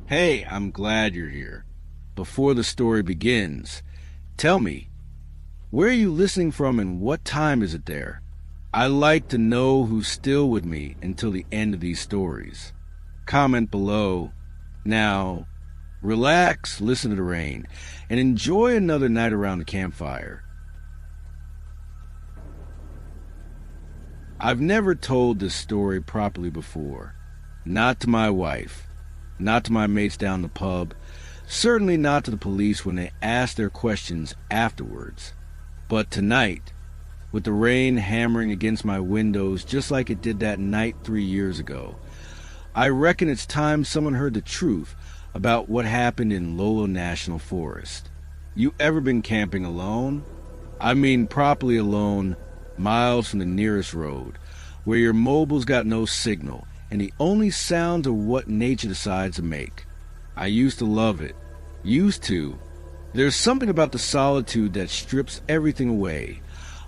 Hey, I'm glad you're here. Before the story begins, tell me, where are you listening from and what time is it there? I like to know who's still with me until the end of these stories. Comment below. Now, relax, listen to the rain, and enjoy another night around the campfire. I've never told this story properly before. Not to my wife. Not to my mates down the pub. Certainly not to the police when they asked their questions afterwards. But tonight, with the rain hammering against my windows just like it did that night 3 years ago, I reckon it's time someone heard the truth about what happened in Ocala National Forest. You ever been camping alone? I mean properly alone, miles from the nearest road, where your mobile's got no signal, and the only sounds are what nature decides to make. I used to love it. Used to. There's something about the solitude that strips everything away.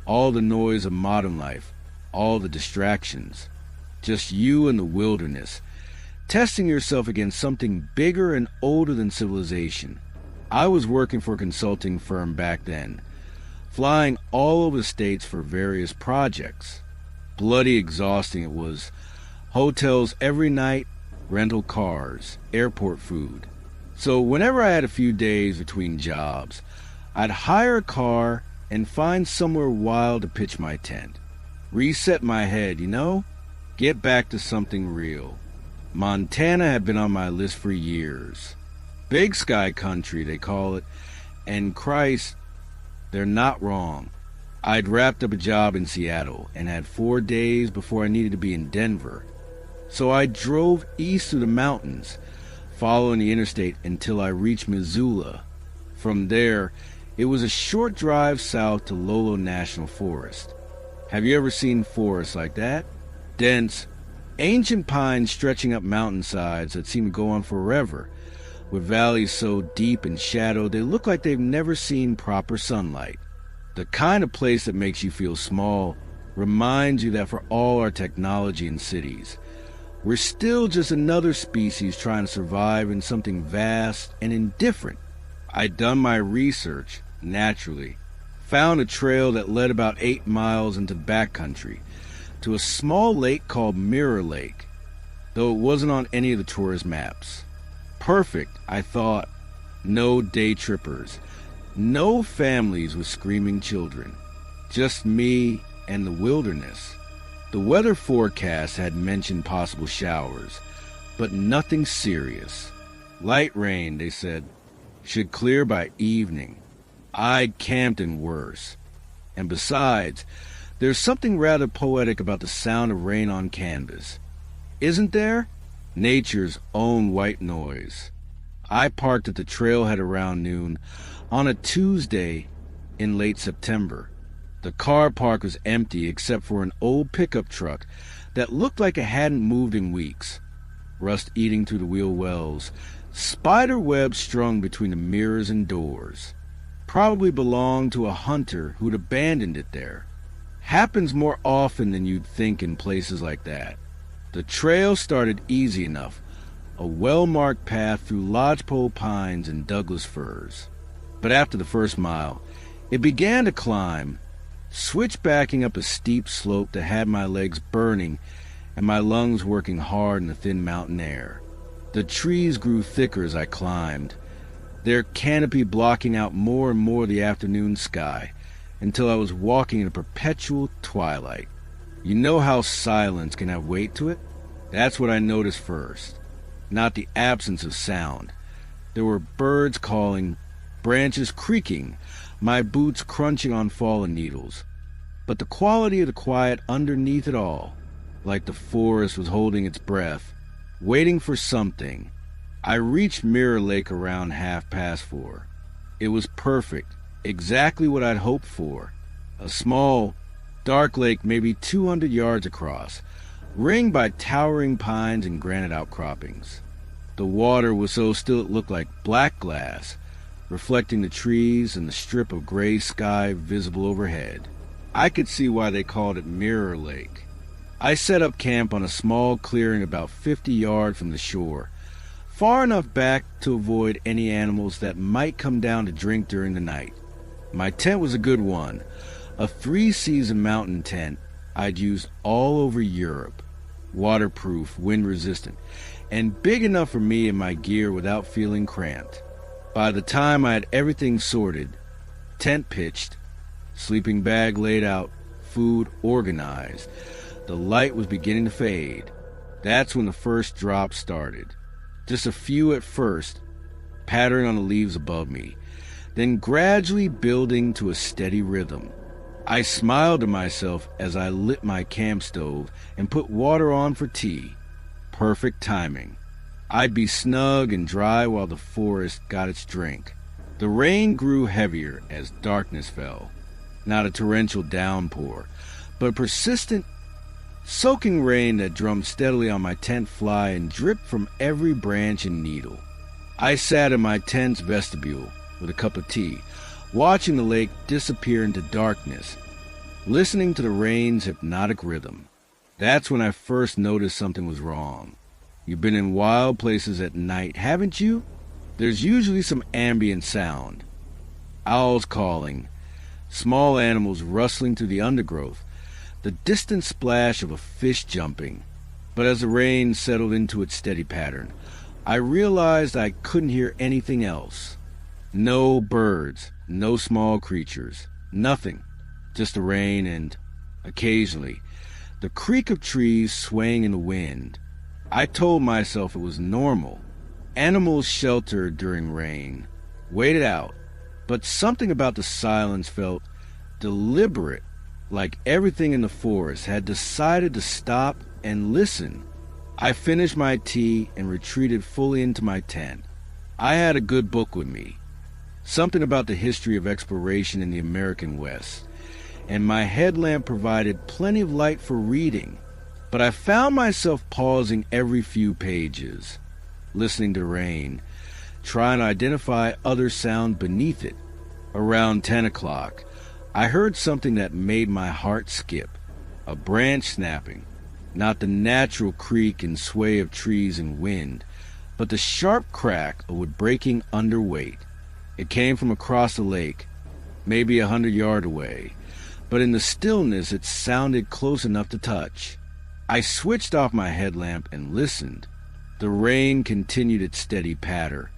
All the noise of modern life. All the distractions. Just you and the wilderness. Testing yourself against something bigger and older than civilization. I was working for a consulting firm back then. Flying all over the states for various projects. Bloody exhausting it was. Hotels every night, rental cars, airport food. So whenever I had a few days between jobs, I'd hire a car and find somewhere wild to pitch my tent. Reset my head, get back to something real. Montana had been on my list for years. Big sky country, they call it. And Christ, they're not wrong. I'd wrapped up a job in Seattle and had 4 days before I needed to be in Denver. So I drove east through the mountains, following the interstate until I reached Missoula. From there, it was a short drive south to Ocala National Forest. Have you ever seen forests like that? Dense, ancient pines stretching up mountainsides that seem to go on forever, with valleys so deep in shadow they look like they've never seen proper sunlight. The kind of place that makes you feel small, reminds you that for all our technology and cities, we're still just another species trying to survive in something vast and indifferent. I'd done my research, naturally. Found a trail that led about 8 miles into backcountry to a small lake called Mirror Lake, though it wasn't on any of the tourist maps. Perfect, I thought. No day trippers. No families with screaming children. Just me and the wilderness. The weather forecast had mentioned possible showers, but nothing serious. Light rain, they said, should clear by evening. I'd camped in worse. And besides, there's something rather poetic about the sound of rain on canvas. Isn't there? Nature's own white noise. I parked at the trailhead around noon on a Tuesday in late September. The car park was empty except for an old pickup truck that looked like it hadn't moved in weeks. Rust eating through the wheel wells, spider webs strung between the mirrors and doors. Probably belonged to a hunter who'd abandoned it there. Happens more often than you'd think in places like that. The trail started easy enough, a well-marked path through lodgepole pines and Douglas firs. But after the first mile, it began to climb, switchbacking up a steep slope that had my legs burning and my lungs working hard in the thin mountain air. The trees grew thicker as I climbed, their canopy blocking out more and more the afternoon sky, until I was walking in a perpetual twilight. You know how silence can have weight to it? That's what I noticed first. Not the absence of sound. There were birds calling, branches creaking, my boots crunching on fallen needles. But the quality of the quiet underneath it all, like the forest was holding its breath, waiting for something. I reached Mirror Lake around 4:30. It was perfect, exactly what I'd hoped for. A small, dark lake maybe 200 yards across, ringed by towering pines and granite outcroppings. The water was so still it looked like black glass, reflecting the trees and the strip of gray sky visible overhead. I could see why they called it Mirror Lake. I set up camp on a small clearing about 50 yards from the shore, far enough back to avoid any animals that might come down to drink during the night. My tent was a good one, a 3-season mountain tent I'd used all over Europe, waterproof, wind-resistant, and big enough for me and my gear without feeling cramped. By the time I had everything sorted, tent pitched, sleeping bag laid out, food organized, the light was beginning to fade. That's when the first drop started. Just a few at first, pattering on the leaves above me, then gradually building to a steady rhythm. I smiled to myself as I lit my camp stove and put water on for tea. Perfect timing. I'd be snug and dry while the forest got its drink. The rain grew heavier as darkness fell. Not a torrential downpour, but persistent, soaking rain that drummed steadily on my tent fly and dripped from every branch and needle. I sat in my tent's vestibule with a cup of tea, watching the lake disappear into darkness, listening to the rain's hypnotic rhythm. That's when I first noticed something was wrong. You've been in wild places at night, haven't you? There's usually some ambient sound. Owls calling, small animals rustling through the undergrowth, the distant splash of a fish jumping. But as the rain settled into its steady pattern, I realized I couldn't hear anything else. No birds, no small creatures, nothing. Just the rain and, occasionally, the creak of trees swaying in the wind. I told myself it was normal. Animals sheltered during rain, waited out, but something about the silence felt deliberate, like everything in the forest had decided to stop and listen. I finished my tea and retreated fully into my tent. I had a good book with me, something about the history of exploration in the American West, and my headlamp provided plenty of light for reading. But I found myself pausing every few pages, listening to rain, trying to identify other sound beneath it. Around 10 o'clock, I heard something that made my heart skip, a branch snapping, not the natural creak and sway of trees and wind, but the sharp crack of wood breaking under weight. It came from across the lake, maybe 100 yards away, but in the stillness it sounded close enough to touch. I switched off my headlamp and listened. The rain continued its steady patter,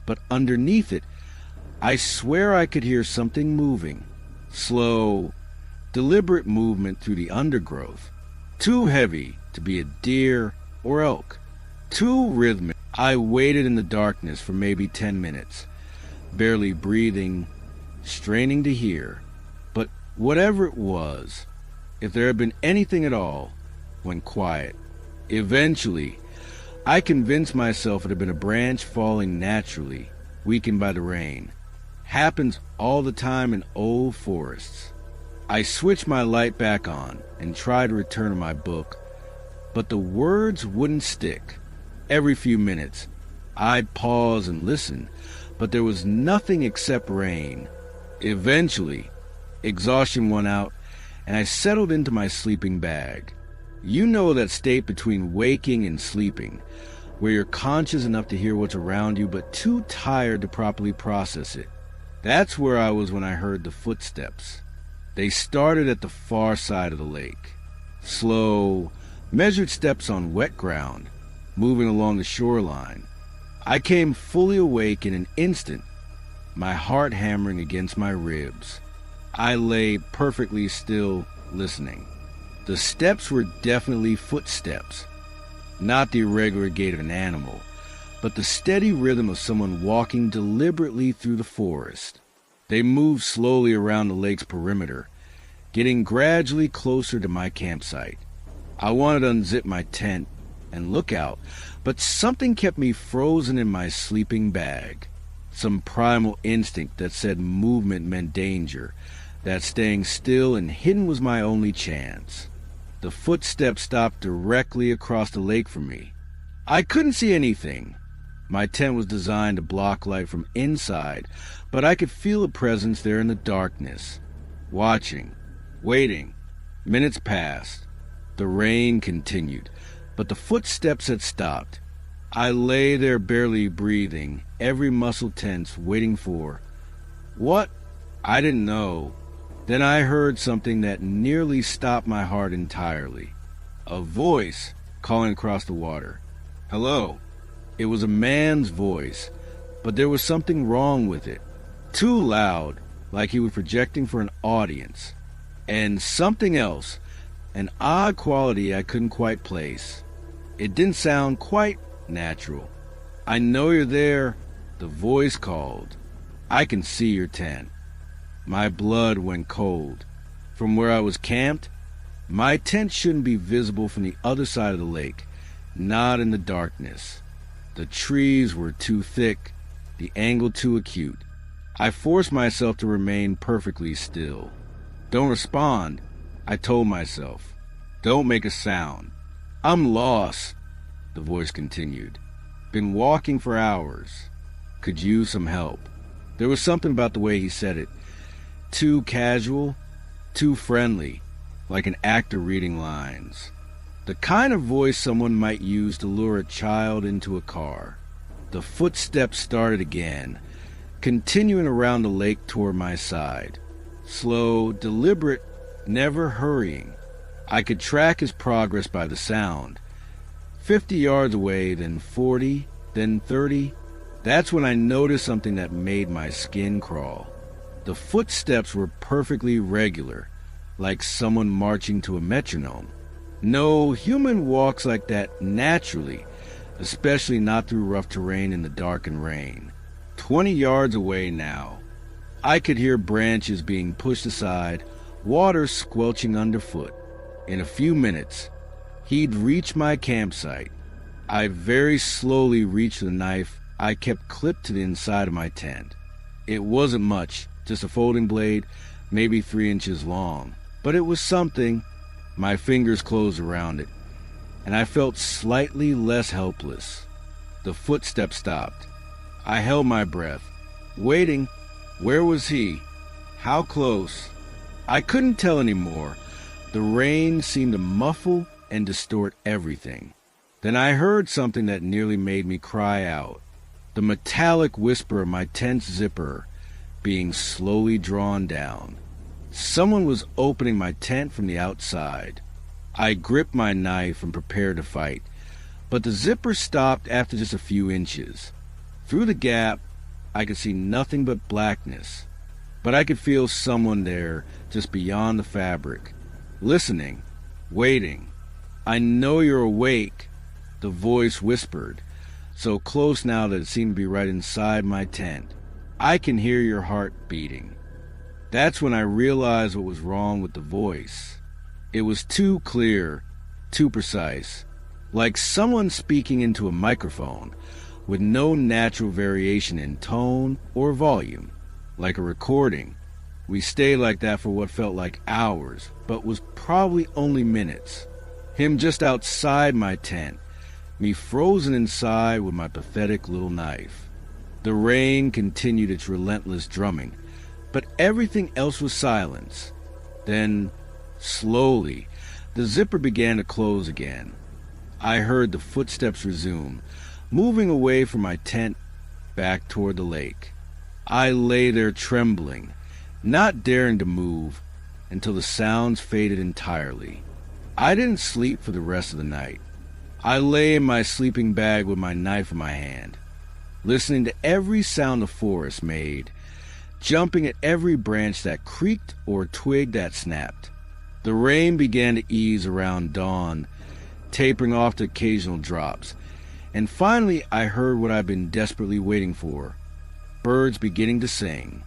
but underneath it, I swear I could hear something moving. Slow, deliberate movement through the undergrowth. Too heavy to be a deer or elk. Too rhythmic. I waited in the darkness for maybe 10 minutes, barely breathing, straining to hear. But whatever it was, if there had been anything at all, went quiet. Eventually, I convinced myself it had been a branch falling naturally, weakened by the rain. Happens all the time in old forests. I switched my light back on and tried to return to my book, but the words wouldn't stick. Every few minutes, I'd pause and listen, but there was nothing except rain. Eventually, exhaustion won out, and I settled into my sleeping bag. You know that state between waking and sleeping, where you're conscious enough to hear what's around you, but too tired to properly process it. That's where I was when I heard the footsteps. They started at the far side of the lake. Slow, measured steps on wet ground, moving along the shoreline. I came fully awake in an instant, my heart hammering against my ribs. I lay perfectly still, listening. The steps were definitely footsteps, not the irregular gait of an animal, but the steady rhythm of someone walking deliberately through the forest. They moved slowly around the lake's perimeter, getting gradually closer to my campsite. I wanted to unzip my tent and look out, but something kept me frozen in my sleeping bag. Some primal instinct that said movement meant danger, that staying still and hidden was my only chance. The footsteps stopped directly across the lake from me. I couldn't see anything. My tent was designed to block light from inside, but I could feel a presence there in the darkness. Watching, waiting. Minutes passed. The rain continued, but the footsteps had stopped. I lay there barely breathing, every muscle tense, waiting for... What? I didn't know. Then I heard something that nearly stopped my heart entirely. A voice calling across the water. Hello. It was a man's voice, but there was something wrong with it. Too loud, like he was projecting for an audience. And something else, an odd quality I couldn't quite place. It didn't sound quite natural. I know you're there, the voice called. I can see your tent. My blood went cold. From where I was camped, my tent shouldn't be visible from the other side of the lake, not in the darkness. The trees were too thick, the angle too acute. I forced myself to remain perfectly still. Don't respond, I told myself. Don't make a sound. I'm lost, the voice continued. Been walking for hours. Could use some help. There was something about the way he said it. Too casual, too friendly, like an actor reading lines. The kind of voice someone might use to lure a child into a car. The footsteps started again, continuing around the lake toward my side. Slow, deliberate, never hurrying. I could track his progress by the sound. 50 yards away, then 40, then 30. That's when I noticed something that made my skin crawl. The footsteps were perfectly regular, like someone marching to a metronome. No human walks like that naturally, especially not through rough terrain in the dark and rain. 20 yards away now, I could hear branches being pushed aside, water squelching underfoot. In a few minutes, he'd reached my campsite. I very slowly reached the knife I kept clipped to the inside of my tent. It wasn't much, just a folding blade, maybe 3 inches long. But it was something. My fingers closed around it, and I felt slightly less helpless. The footsteps stopped. I held my breath, waiting. Where was he? How close? I couldn't tell anymore. The rain seemed to muffle and distort everything. Then I heard something that nearly made me cry out. The metallic whisper of my tent's zipper being slowly drawn down. Someone was opening my tent from the outside. I gripped my knife and prepared to fight, but the zipper stopped after just a few inches. Through the gap, I could see nothing but blackness, but I could feel someone there just beyond the fabric, listening, waiting. I know you're awake, the voice whispered, so close now that it seemed to be right inside my tent. I can hear your heart beating. That's when I realized what was wrong with the voice. It was too clear, too precise, like someone speaking into a microphone, with no natural variation in tone or volume, like a recording. We stayed like that for what felt like hours, but was probably only minutes. Him just outside my tent, me frozen inside with my pathetic little knife. The rain continued its relentless drumming, but everything else was silence. Then, slowly, the zipper began to close again. I heard the footsteps resume, moving away from my tent back toward the lake. I lay there trembling, not daring to move until the sounds faded entirely. I didn't sleep for the rest of the night. I lay in my sleeping bag with my knife in my hand, listening to every sound the forest made, jumping at every branch that creaked or twig that snapped. The rain began to ease around dawn, tapering off to occasional drops, and finally I heard what I'd been desperately waiting for, birds beginning to sing.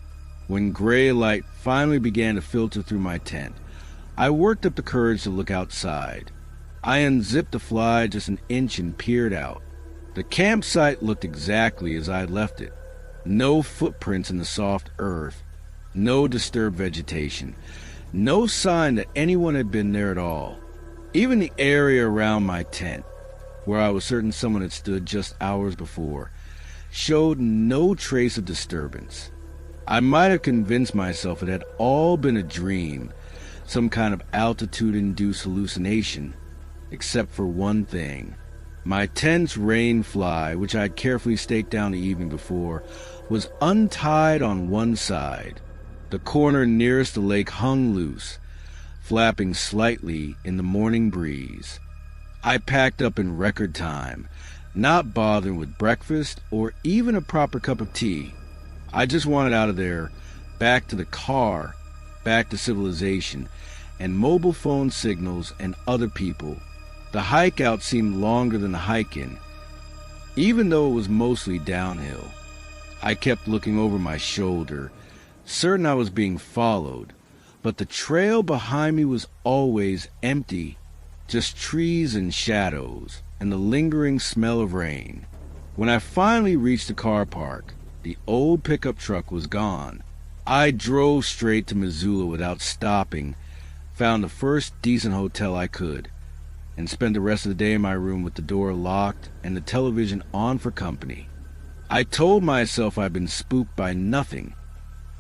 When gray light finally began to filter through my tent, I worked up the courage to look outside. I unzipped the fly just an inch and peered out. The campsite looked exactly as I had left it. No footprints in the soft earth, no disturbed vegetation, no sign that anyone had been there at all. Even the area around my tent, where I was certain someone had stood just hours before, showed no trace of disturbance. I might have convinced myself it had all been a dream, some kind of altitude-induced hallucination, except for one thing. My tense rain fly, which I had carefully staked down the evening before, was untied on one side. The corner nearest the lake hung loose, flapping slightly in the morning breeze. I packed up in record time, not bothering with breakfast or even a proper cup of tea. I just wanted out of there, back to the car, back to civilization, and mobile phone signals and other people. The hike out seemed longer than the hike in, even though it was mostly downhill. I kept looking over my shoulder, certain I was being followed, but the trail behind me was always empty, just trees and shadows, and the lingering smell of rain. When I finally reached the car park, the old pickup truck was gone. I drove straight to Missoula without stopping, found the first decent hotel I could, and spent the rest of the day in my room with the door locked and the television on for company. I told myself I'd been spooked by nothing,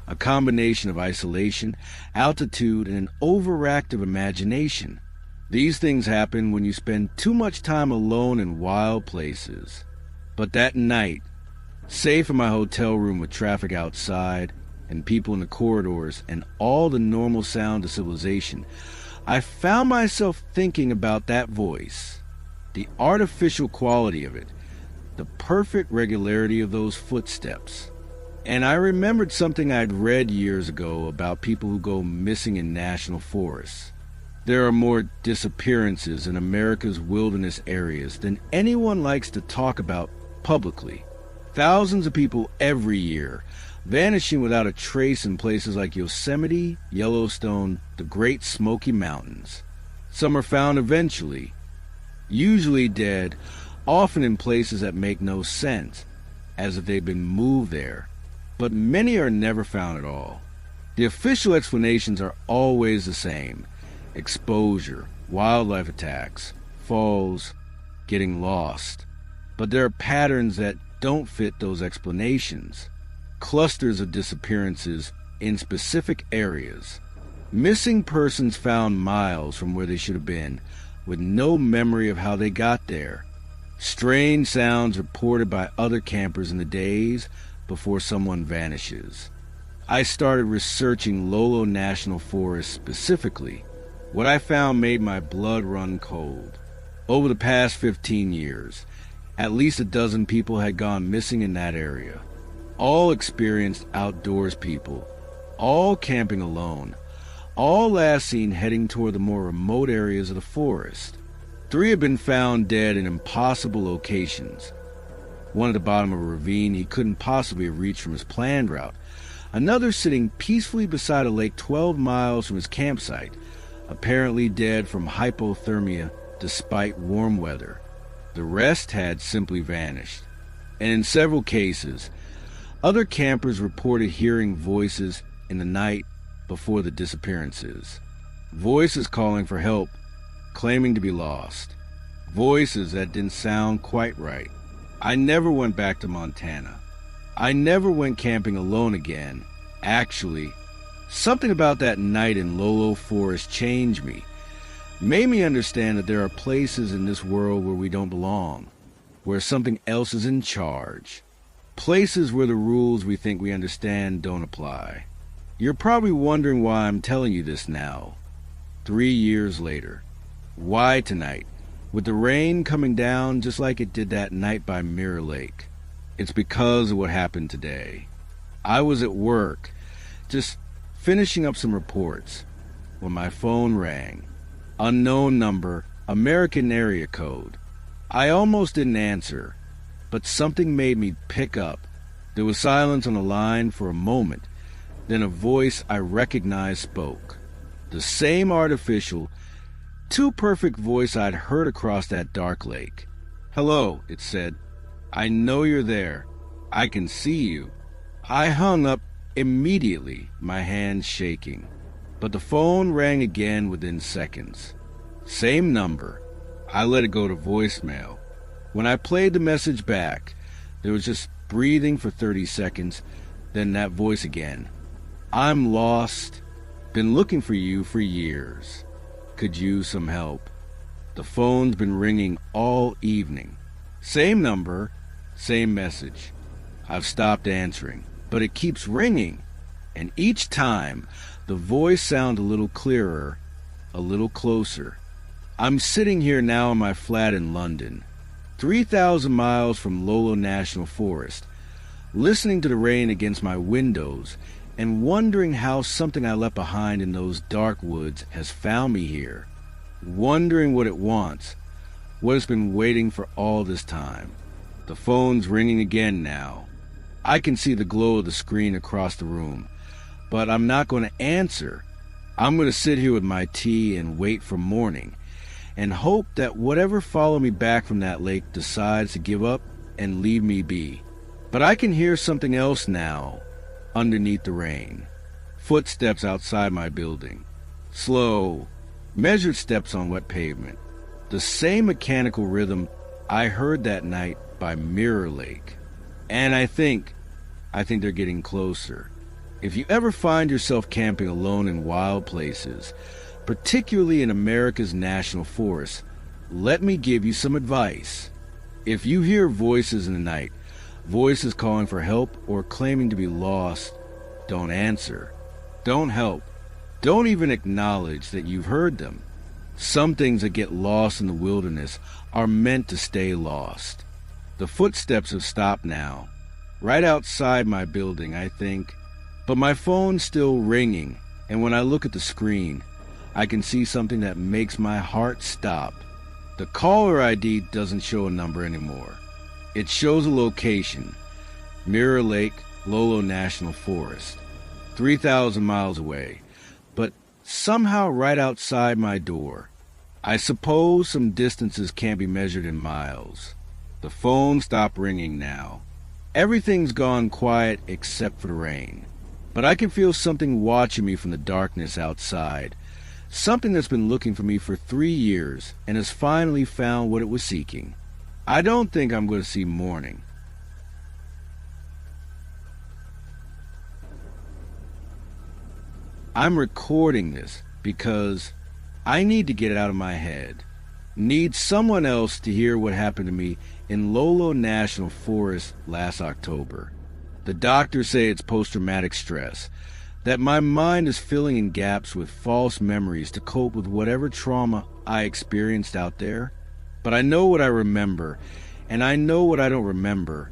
a combination of isolation, altitude, and an overactive imagination. These things happen when you spend too much time alone in wild places. But that night, safe in my hotel room with traffic outside and people in the corridors and all the normal sound of civilization, I found myself thinking about that voice, the artificial quality of it, the perfect regularity of those footsteps. And I remembered something I'd read years ago about people who go missing in national forests. There are more disappearances in America's wilderness areas than anyone likes to talk about publicly. Thousands of people every year, vanishing without a trace in places like Yosemite, Yellowstone, the Great Smoky Mountains. Some are found eventually, usually dead, often in places that make no sense, as if they've been moved there. But many are never found at all. The official explanations are always the same: exposure, wildlife attacks, falls, getting lost. But there are patterns that don't fit those explanations. Clusters of disappearances in specific areas. Missing persons found miles from where they should have been, with no memory of how they got there. Strange sounds reported by other campers in the days before someone vanishes. I started researching Lolo National Forest specifically. What I found made my blood run cold. Over the past 15 years, at least a dozen people had gone missing in that area. All experienced outdoors people, all camping alone, all last seen heading toward the more remote areas of the forest. 3 had been found dead in impossible locations. One at the bottom of a ravine he couldn't possibly have reached from his planned route. Another sitting peacefully beside a lake 12 miles from his campsite, apparently dead from hypothermia despite warm weather. The rest had simply vanished. And in several cases, other campers reported hearing voices in the night before the disappearances. Voices calling for help, claiming to be lost. Voices that didn't sound quite right. I never went back to Montana. I never went camping alone again. Actually, something about that night in Lolo Forest changed me. Made me understand that there are places in this world where we don't belong, where something else is in charge. Places where the rules we think we understand don't apply. You're probably wondering why I'm telling you this now, 3 years later. Why tonight, with the rain coming down just like it did that night by Mirror Lake? It's because of what happened today. I was at work, just finishing up some reports, when my phone rang. Unknown number, American area code. I almost didn't answer, but something made me pick up. There was silence on the line for a moment, then a voice I recognized spoke. The same artificial, too perfect voice I'd heard across that dark lake. "Hello," it said. "I know you're there. I can see you." I hung up immediately, my hands shaking. But the phone rang again within seconds. Same number. I let it go to voicemail. When I played the message back, there was just breathing for 30 seconds, then that voice again. "I'm lost. Been looking for you for years. Could use some help." The phone's been ringing all evening. Same number, same message. I've stopped answering, but it keeps ringing. And each time, the voice sounds a little clearer, a little closer. I'm sitting here now in my flat in London, 3,000 miles from Lolo National Forest, listening to the rain against my windows and wondering how something I left behind in those dark woods has found me here, wondering what it wants, what it's been waiting for all this time. The phone's ringing again now. I can see the glow of the screen across the room, but I'm not going to answer. I'm going to sit here with my tea and wait for morning and hope that whatever followed me back from that lake decides to give up and leave me be. But I can hear something else now underneath the rain. Footsteps outside my building. Slow, measured steps on wet pavement. The same mechanical rhythm I heard that night by Mirror Lake. And I think they're getting closer. If you ever find yourself camping alone in wild places, particularly in America's national forests, let me give you some advice. If you hear voices in the night, voices calling for help or claiming to be lost, don't answer. Don't help. Don't even acknowledge that you've heard them. Some things that get lost in the wilderness are meant to stay lost. The footsteps have stopped now, right outside my building, I think. But my phone's still ringing, and when I look at the screen, I can see something that makes my heart stop. The caller ID doesn't show a number anymore. It shows a location, Mirror Lake, Lolo National Forest, 3,000 miles away, but somehow right outside my door. I suppose some distances can't be measured in miles. The phone stopped ringing now. Everything's gone quiet except for the rain. But I can feel something watching me from the darkness outside. Something that's been looking for me for 3 years and has finally found what it was seeking. I don't think I'm going to see morning. I'm recording this because I need to get it out of my head. Need someone else to hear what happened to me in Lolo National Forest last October. The doctors say it's post-traumatic stress, that my mind is filling in gaps with false memories to cope with whatever trauma I experienced out there. But I know what I remember, and I know what I don't remember.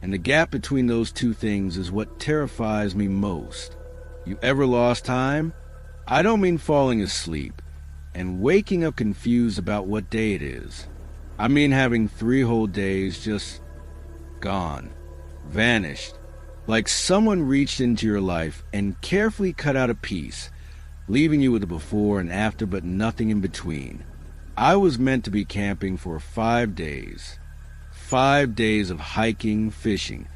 And the gap between those two things is what terrifies me most. You ever lost time? I don't mean falling asleep and waking up confused about what day it is. I mean having 3 whole days just gone, vanished. Like someone reached into your life and carefully cut out a piece, leaving you with a before and after but nothing in between. I was meant to be camping for 5 days. 5 days of hiking, fishing,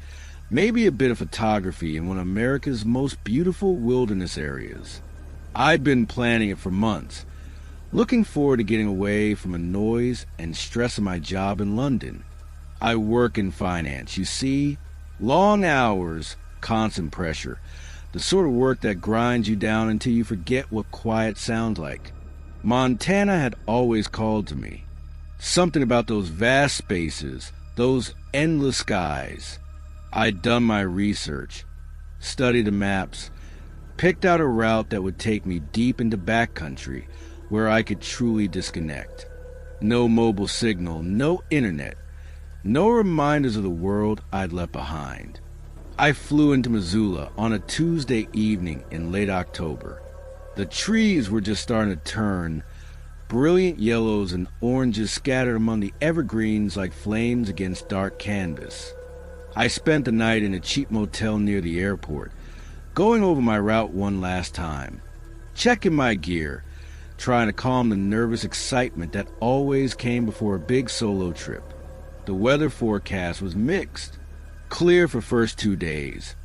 maybe a bit of photography in one of America's most beautiful wilderness areas. I'd been planning it for months, looking forward to getting away from the noise and stress of my job in London. I work in finance, you see. Long hours, constant pressure, the sort of work that grinds you down until you forget what quiet sounds like. Montana had always called to me. Something about those vast spaces, those endless skies. I'd done my research, studied the maps, picked out a route that would take me deep into backcountry where I could truly disconnect. No mobile signal, no internet. No reminders of the world I'd left behind. I flew into Missoula on a Tuesday evening in late October. The trees were just starting to turn, brilliant yellows and oranges scattered among the evergreens like flames against dark canvas. I spent the night in a cheap motel near the airport, going over my route one last time, checking my gear, trying to calm the nervous excitement that always came before a big solo trip. The weather forecast was mixed. Clear for first 2 days.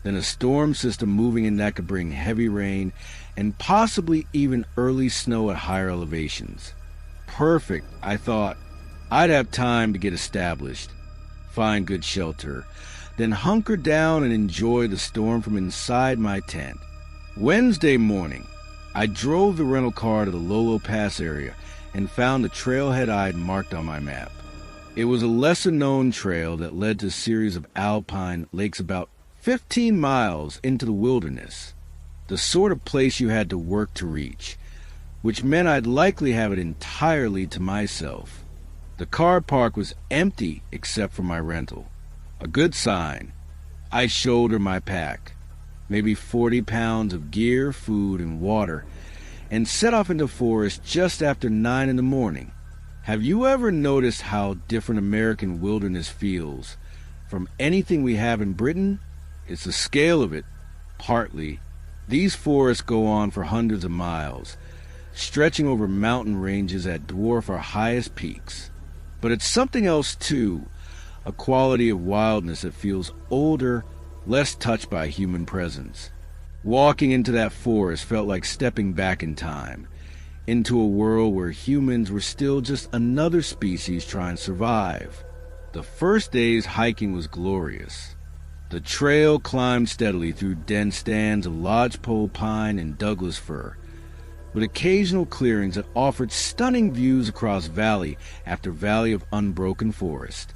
Then a storm system moving in that could bring heavy rain and possibly even early snow at higher elevations. Perfect, I thought. I'd have time to get established, find good shelter, then hunker down and enjoy the storm from inside my tent. Wednesday morning, I drove the rental car to the Lolo Pass area and found the trailhead I'd marked on my map. It was a lesser-known trail that led to a series of alpine lakes about 15 miles into the wilderness, the sort of place you had to work to reach, which meant I'd likely have it entirely to myself. The car park was empty except for my rental. A good sign. I shouldered my pack, maybe 40 pounds of gear, food, and water, and set off into the forest just after 9 in the morning. Have you ever noticed how different American wilderness feels from anything we have in Britain? It's the scale of it, partly. These forests go on for hundreds of miles, stretching over mountain ranges that dwarf our highest peaks. But it's something else too, a quality of wildness that feels older, less touched by human presence. Walking into that forest felt like stepping back in time, into a world where humans were still just another species trying to survive. The first day's hiking was glorious. The trail climbed steadily through dense stands of lodgepole pine and Douglas fir, with occasional clearings that offered stunning views across valley after valley of unbroken forest.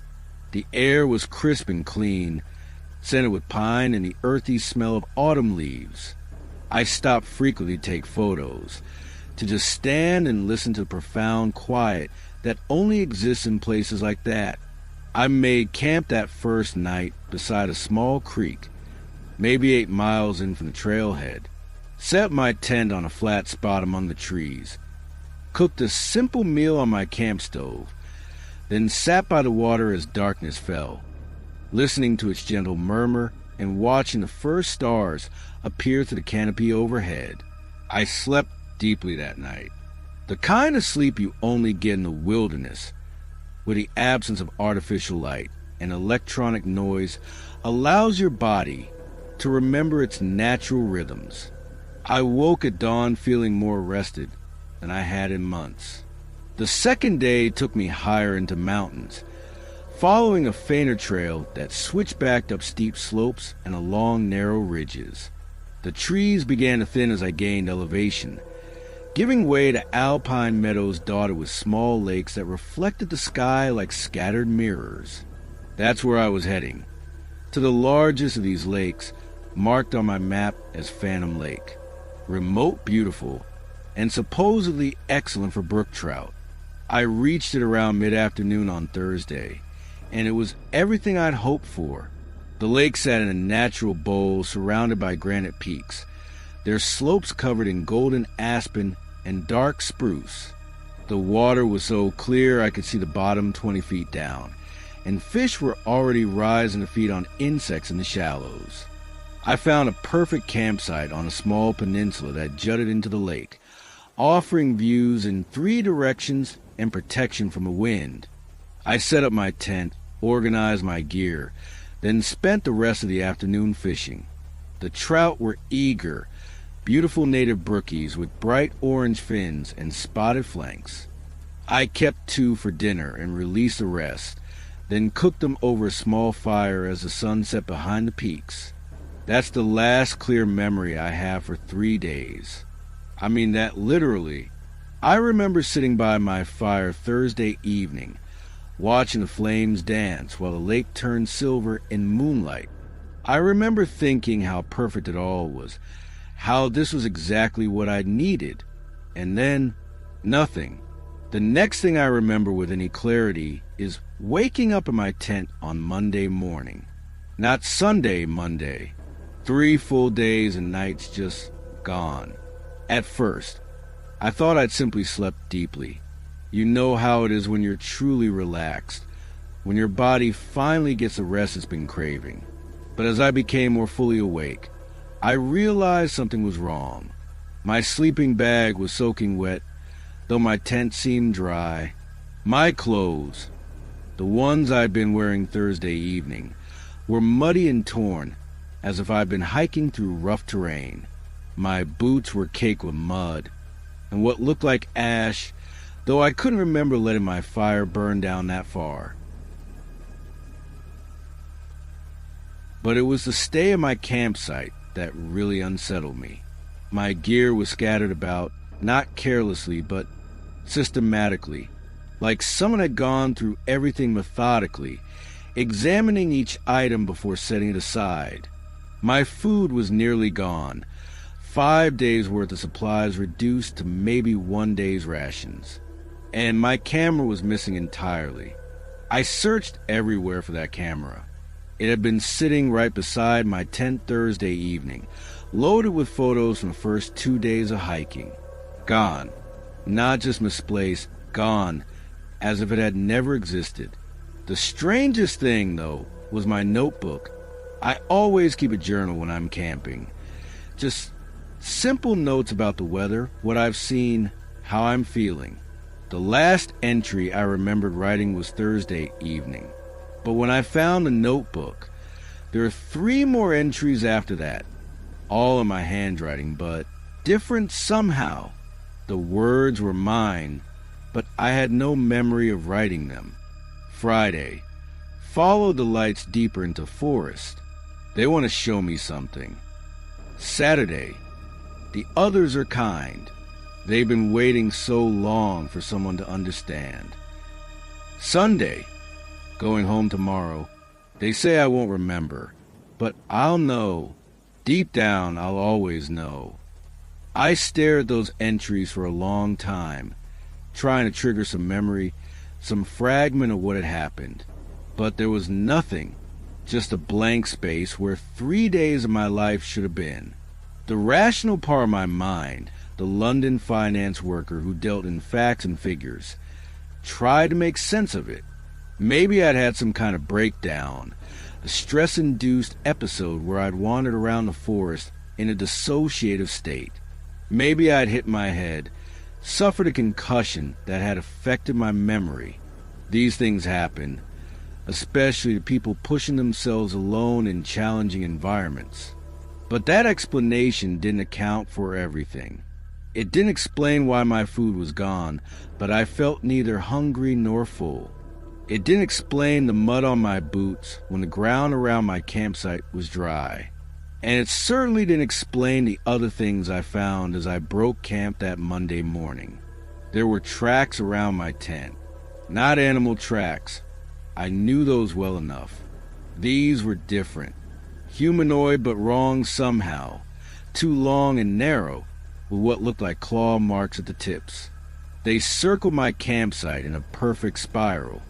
The air was crisp and clean, scented with pine and the earthy smell of autumn leaves. I stopped frequently to take photos, to just stand and listen to the profound quiet that only exists in places like that. I made camp that first night beside a small creek, maybe 8 miles in from the trailhead. Set my tent on a flat spot among the trees, cooked a simple meal on my camp stove, then sat by the water as darkness fell, listening to its gentle murmur and watching the first stars appear through the canopy overhead. I slept deeply that night, the kind of sleep you only get in the wilderness, where the absence of artificial light and electronic noise allows your body to remember its natural rhythms. I woke at dawn feeling more rested than I had in months. The second day took me higher into mountains, following a fainter trail that switched back up steep slopes and along narrow ridges. The trees began to thin as I gained elevation, giving way to alpine meadows dotted with small lakes that reflected the sky like scattered mirrors. That's where I was heading, to the largest of these lakes, marked on my map as Phantom Lake. Remote, beautiful, and supposedly excellent for brook trout. I reached it around mid-afternoon on Thursday, and it was everything I'd hoped for. The lake sat in a natural bowl surrounded by granite peaks, their slopes covered in golden aspen and dark spruce. The water was so clear I could see the bottom 20 feet down, and fish were already rising to feed on insects in the shallows. I found a perfect campsite on a small peninsula that jutted into the lake, offering views in 3 directions and protection from the wind. I set up my tent, organized my gear, then spent the rest of the afternoon fishing. The trout were eager, beautiful native brookies with bright orange fins and spotted flanks. I kept 2 for dinner and released the rest, then cooked them over a small fire as the sun set behind the peaks. That's the last clear memory I have for 3 days. I mean that literally. I remember sitting by my fire Thursday evening, watching the flames dance while the lake turned silver in moonlight. I remember thinking how perfect it all was, how this was exactly what I needed. And then, nothing. The next thing I remember with any clarity is waking up in my tent on Monday morning. Not Sunday, Monday. 3 full days and nights just gone. At first, I thought I'd simply slept deeply. You know how it is when you're truly relaxed, when your body finally gets the rest it's been craving. But as I became more fully awake, I realized something was wrong. My sleeping bag was soaking wet, though my tent seemed dry. My clothes, the ones I'd been wearing Thursday evening, were muddy and torn, as if I'd been hiking through rough terrain. My boots were caked with mud, and what looked like ash, though I couldn't remember letting my fire burn down that far. But it was the stay at my campsite that really unsettled me. My gear was scattered about, not carelessly, but systematically, like someone had gone through everything methodically, examining each item before setting it aside. My food was nearly gone, 5 days' worth of supplies reduced to maybe 1 day's rations. And my camera was missing entirely. I searched everywhere for that camera. It had been sitting right beside my tent Thursday evening, loaded with photos from the first 2 days of hiking. Gone. Not just misplaced, gone, as if it had never existed. The strangest thing, though, was my notebook. I always keep a journal when I'm camping. Just simple notes about the weather, what I've seen, how I'm feeling. The last entry I remembered writing was Thursday evening. But when I found the notebook, there are 3 more entries after that, all in my handwriting, but different somehow. The words were mine, but I had no memory of writing them. Friday. Followed the lights deeper into forest. They want to show me something. Saturday. The others are kind. They've been waiting so long for someone to understand. Sunday. Going home tomorrow. They say I won't remember, but I'll know. Deep down, I'll always know. I stared at those entries for a long time, trying to trigger some memory, some fragment of what had happened. But there was nothing, just a blank space where 3 days of my life should have been. The rational part of my mind, the London finance worker who dealt in facts and figures, tried to make sense of it. Maybe I'd had some kind of breakdown, a stress-induced episode where I'd wandered around the forest in a dissociative state. Maybe I'd hit my head, suffered a concussion that had affected my memory. These things happen, especially to people pushing themselves alone in challenging environments. But that explanation didn't account for everything. It didn't explain why my food was gone, but I felt neither hungry nor full. It didn't explain the mud on my boots when the ground around my campsite was dry. And it certainly didn't explain the other things I found as I broke camp that Monday morning. There were tracks around my tent. Not animal tracks. I knew those well enough. These were different. Humanoid but wrong somehow. Too long and narrow, with what looked like claw marks at the tips. They circled my campsite in a perfect spiral,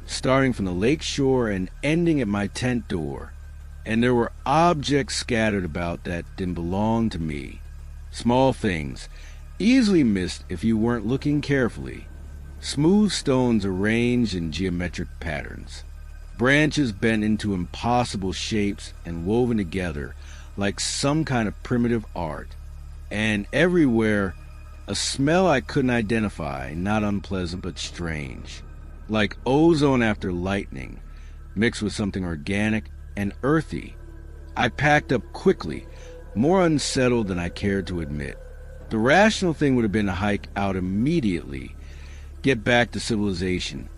starting from the lake shore and ending at my tent door. And there were objects scattered about that didn't belong to me. Small things, easily missed if you weren't looking carefully. Smooth stones arranged in geometric patterns. Branches bent into impossible shapes and woven together like some kind of primitive art. And everywhere, a smell I couldn't identify, not unpleasant but strange. Like ozone after lightning, mixed with something organic and earthy. I packed up quickly, more unsettled than I cared to admit. The rational thing would have been to hike out immediately, get back to civilization,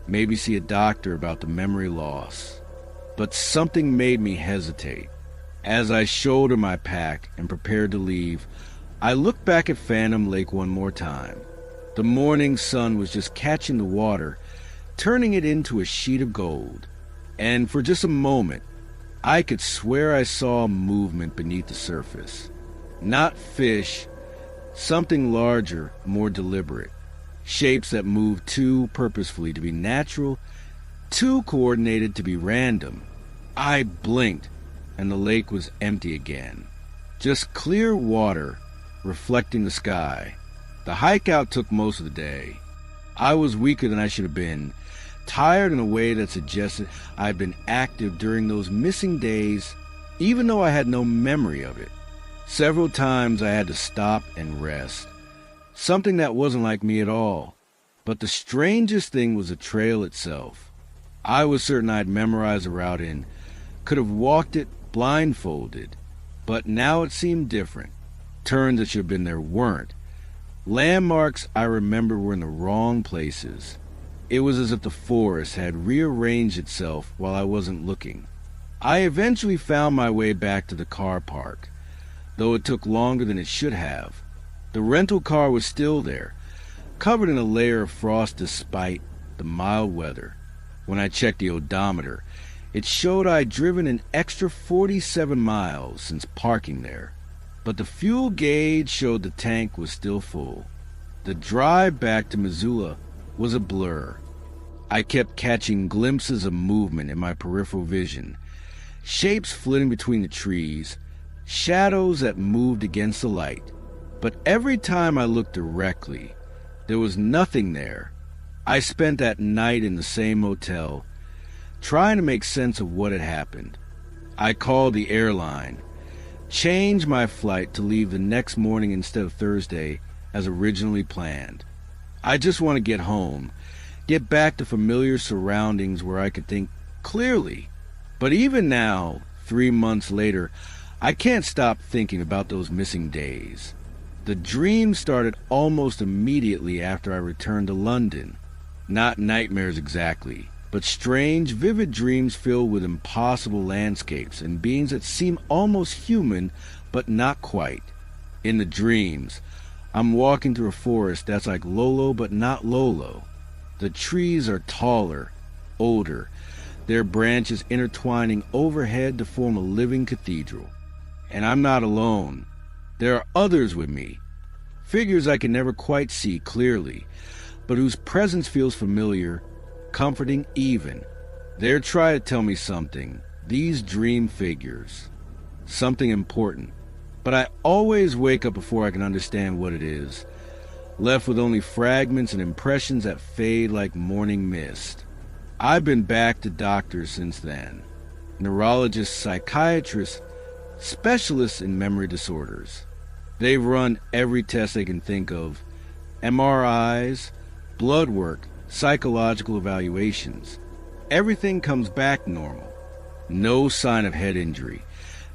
maybe see a doctor about the memory loss. But something made me hesitate. As I shouldered my pack and prepared to leave, I looked back at Phantom Lake one more time. The morning sun was just catching the water, turning it into a sheet of gold. And for just a moment, I could swear I saw movement beneath the surface. Not fish, something larger, more deliberate. Shapes that moved too purposefully to be natural, too coordinated to be random. I blinked, and the lake was empty again. Just clear water reflecting the sky. The hike out took most of the day. I was weaker than I should have been, tired in a way that suggested I'd been active during those missing days, even though I had no memory of it. Several times I had to stop and rest, something that wasn't like me at all. But the strangest thing was the trail itself. I was certain I'd memorized the route in, could have walked it blindfolded, but now it seemed different. Turns that should have been there weren't. Landmarks I remember were in the wrong places. It was as if the forest had rearranged itself while I wasn't looking. I eventually found my way back to the car park, though it took longer than it should have. The rental car was still there, covered in a layer of frost despite the mild weather. When I checked the odometer, it showed I'd driven an extra 47 miles since parking there, but the fuel gauge showed the tank was still full. The drive back to Missoula was a blur. I kept catching glimpses of movement in my peripheral vision, shapes flitting between the trees, shadows that moved against the light. But every time I looked directly, there was nothing there. I spent that night in the same motel, trying to make sense of what had happened. I called the airline, changed my flight to leave the next morning instead of Thursday as originally planned. I just want to get home, get back to familiar surroundings where I could think clearly. But even now, 3 months later, I can't stop thinking about those missing days. The dream started almost immediately after I returned to London. Not nightmares exactly, but strange, vivid dreams filled with impossible landscapes and beings that seem almost human, but not quite. In the dreams, I'm walking through a forest that's like Lolo, but not Lolo. The trees are taller, older, their branches intertwining overhead to form a living cathedral. And I'm not alone. There are others with me, figures I can never quite see clearly, but whose presence feels familiar, comforting even. They're trying to tell me something, these dream figures. Something important. But I always wake up before I can understand what it is, left with only fragments and impressions that fade like morning mist. I've been back to doctors since then. Neurologists, psychiatrists, specialists in memory disorders. They've run every test they can think of. MRIs, blood work, psychological evaluations. Everything comes back normal. No sign of head injury.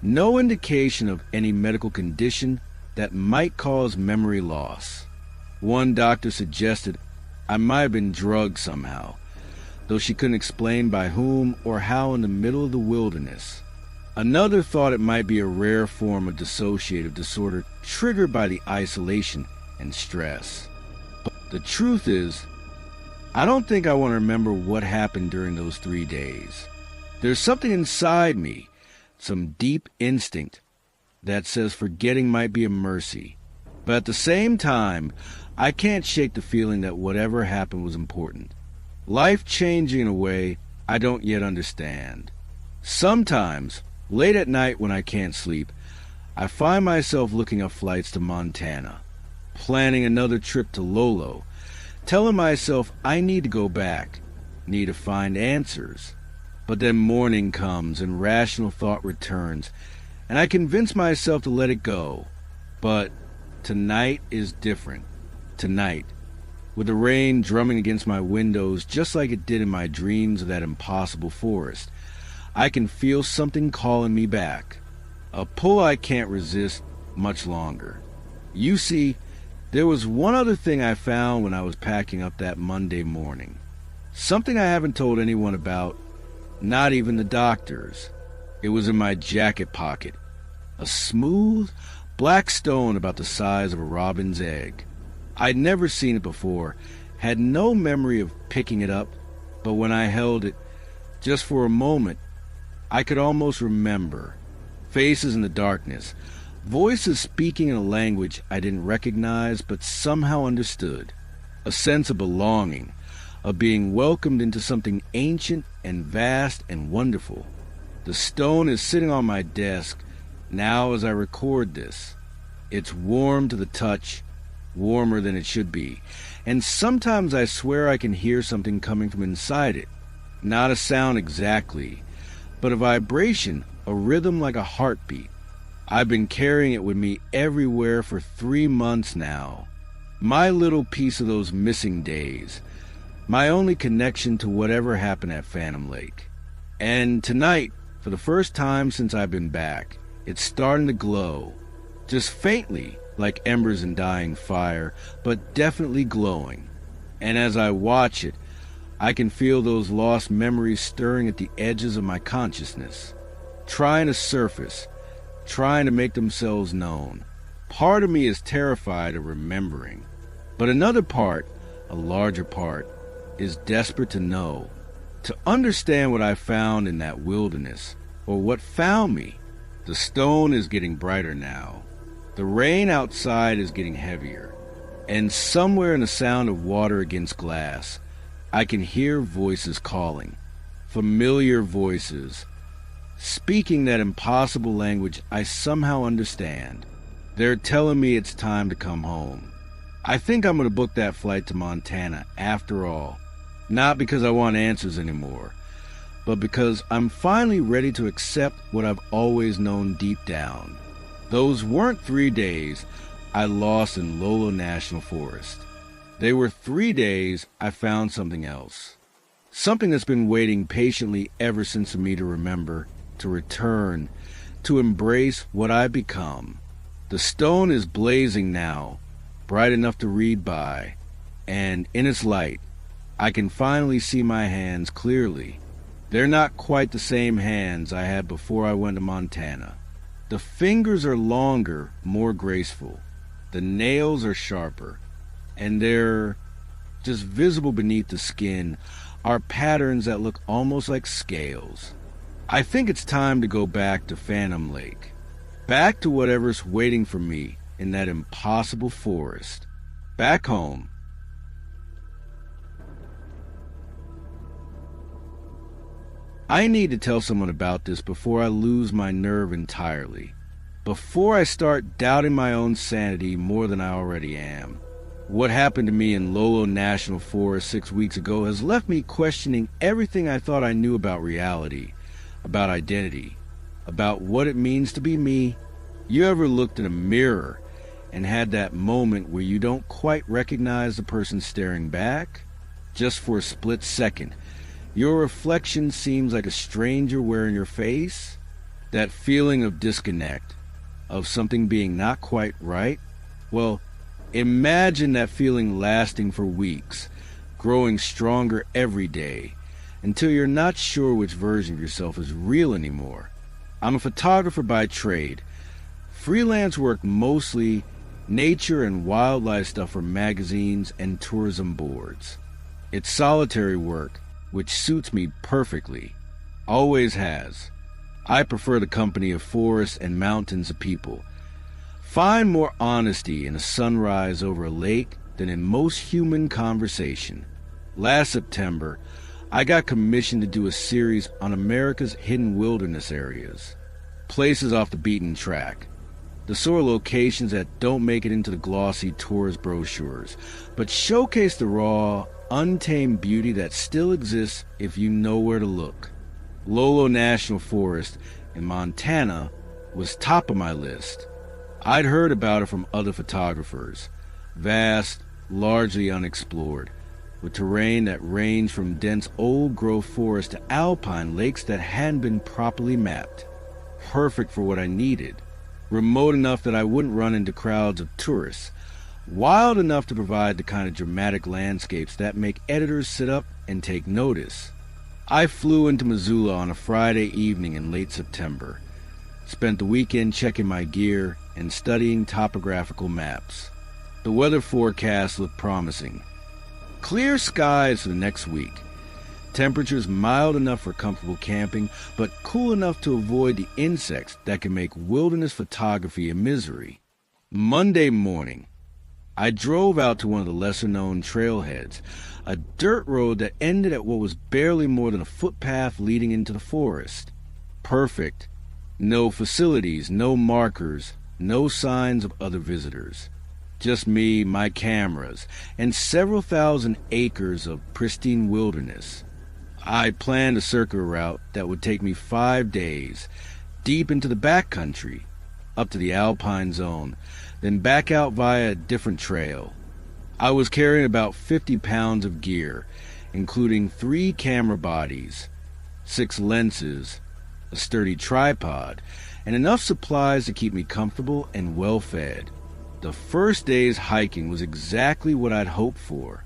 No indication of any medical condition that might cause memory loss. One doctor suggested I might have been drugged somehow, though she couldn't explain by whom or how in the middle of the wilderness. Another thought it might be a rare form of dissociative disorder triggered by the isolation and stress. But the truth is, I don't think I want to remember what happened during those 3 days. There's something inside me, some deep instinct, that says forgetting might be a mercy. But at the same time, I can't shake the feeling that whatever happened was important. Life-changing in a way I don't yet understand. Sometimes, late at night when I can't sleep, I find myself looking up flights to Montana, planning another trip to Lolo, telling myself I need to go back, need to find answers. But then morning comes and rational thought returns, and I convince myself to let it go. But tonight is different. Tonight, with the rain drumming against my windows just like it did in my dreams of that impossible forest, I can feel something calling me back. A pull I can't resist much longer. You see, there was one other thing I found when I was packing up that Monday morning. Something I haven't told anyone about, not even the doctors. It was in my jacket pocket. A smooth, black stone about the size of a robin's egg. I'd never seen it before, had no memory of picking it up, but when I held it, just for a moment, I could almost remember. Faces in the darkness, voices speaking in a language I didn't recognize but somehow understood. A sense of belonging, of being welcomed into something ancient and vast and wonderful. The stone is sitting on my desk now as I record this. It's warm to the touch, warmer than it should be, and sometimes I swear I can hear something coming from inside it. Not a sound exactly, but a vibration, a rhythm like a heartbeat. I've been carrying it with me everywhere for 3 months now. My little piece of those missing days. My only connection to whatever happened at Phantom Lake. And tonight, for the first time since I've been back, it's starting to glow. Just faintly, like embers in dying fire, but definitely glowing. And as I watch it, I can feel those lost memories stirring at the edges of my consciousness, trying to surface, trying to make themselves known. Part of me is terrified of remembering, but another part, a larger part, is desperate to know, to understand what I found in that wilderness, or what found me. The stone is getting brighter now. The rain outside is getting heavier, and somewhere in the sound of water against glass, I can hear voices calling, familiar voices, speaking that impossible language I somehow understand. They're telling me it's time to come home. I think I'm going to book that flight to Montana after all, not because I want answers anymore, but because I'm finally ready to accept what I've always known deep down. Those weren't 3 days I lost in Ocala National Forest. They were 3 days I found something else. Something that's been waiting patiently ever since for me to remember, to return, to embrace what I've become. The stone is blazing now, bright enough to read by, and in its light, I can finally see my hands clearly. They're not quite the same hands I had before I went to Montana. The fingers are longer, more graceful. The nails are sharper, and they're just visible beneath the skin are patterns that look almost like scales. I think it's time to go back to Phantom Lake, back to whatever's waiting for me in that impossible forest, back home. I need to tell someone about this before I lose my nerve entirely, before I start doubting my own sanity more than I already am. What happened to me in Ocala National Forest 6 weeks ago has left me questioning everything I thought I knew about reality, about identity, about what it means to be me. You ever looked in a mirror and had that moment where you don't quite recognize the person staring back? Just for a split second, your reflection seems like a stranger wearing your face? That feeling of disconnect, of something being not quite right? Well, imagine that feeling lasting for weeks, growing stronger every day, until you're not sure which version of yourself is real anymore. I'm a photographer by trade. Freelance work mostly nature and wildlife stuff for magazines and tourism boards. It's solitary work, which suits me perfectly. Always has. I prefer the company of forests and mountains of people. Find more honesty in a sunrise over a lake than in most human conversation. Last September, I got commissioned to do a series on America's hidden wilderness areas, places off the beaten track, the sort of locations that don't make it into the glossy tourist brochures, but showcase the raw, untamed beauty that still exists if you know where to look. Ocala National Forest in Montana was top of my list. I'd heard about it from other photographers. Vast, largely unexplored, with terrain that ranged from dense old-growth forest to alpine lakes that hadn't been properly mapped. Perfect for what I needed. Remote enough that I wouldn't run into crowds of tourists. Wild enough to provide the kind of dramatic landscapes that make editors sit up and take notice. I flew into Missoula on a Friday evening in late September. Spent the weekend checking my gear and studying topographical maps. The weather forecast looked promising. Clear skies for the next week. Temperatures mild enough for comfortable camping, but cool enough to avoid the insects that can make wilderness photography a misery. Monday morning, I drove out to one of the lesser-known trailheads, a dirt road that ended at what was barely more than a footpath leading into the forest. Perfect. No facilities, no markers, no signs of other visitors. Just me, my cameras, and several thousand acres of pristine wilderness. I planned a circular route that would take me 5 days, deep into the backcountry, up to the alpine zone, then back out via a different trail. I was carrying about 50 pounds of gear, including 3 camera bodies, 6 lenses, a sturdy tripod, and enough supplies to keep me comfortable and well-fed. The first day's hiking was exactly what I'd hoped for.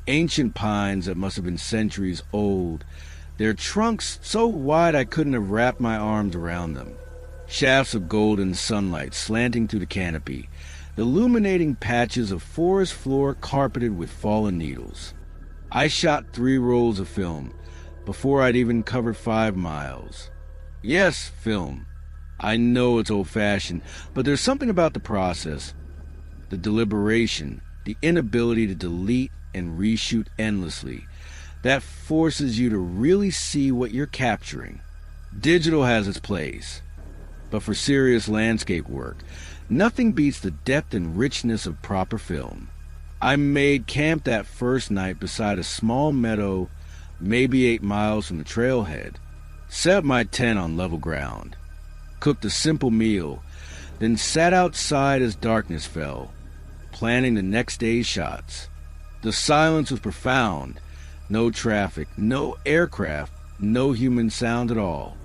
Ancient pines that must have been centuries old, their trunks so wide I couldn't have wrapped my arms around them. Shafts of golden sunlight slanting through the canopy, illuminating patches of forest floor carpeted with fallen needles. I shot 3 rolls of film before I'd even covered 5 miles. Yes, film. I know it's old-fashioned, but there's something about the process, the deliberation, the inability to delete and reshoot endlessly, that forces you to really see what you're capturing. Digital has its place, but for serious landscape work, nothing beats the depth and richness of proper film. I made camp that first night beside a small meadow, maybe 8 miles from the trailhead, set up my tent on level ground, cooked a simple meal, then sat outside as darkness fell, planning the next day's shots. The silence was profound. No traffic, no aircraft, no human sound at all.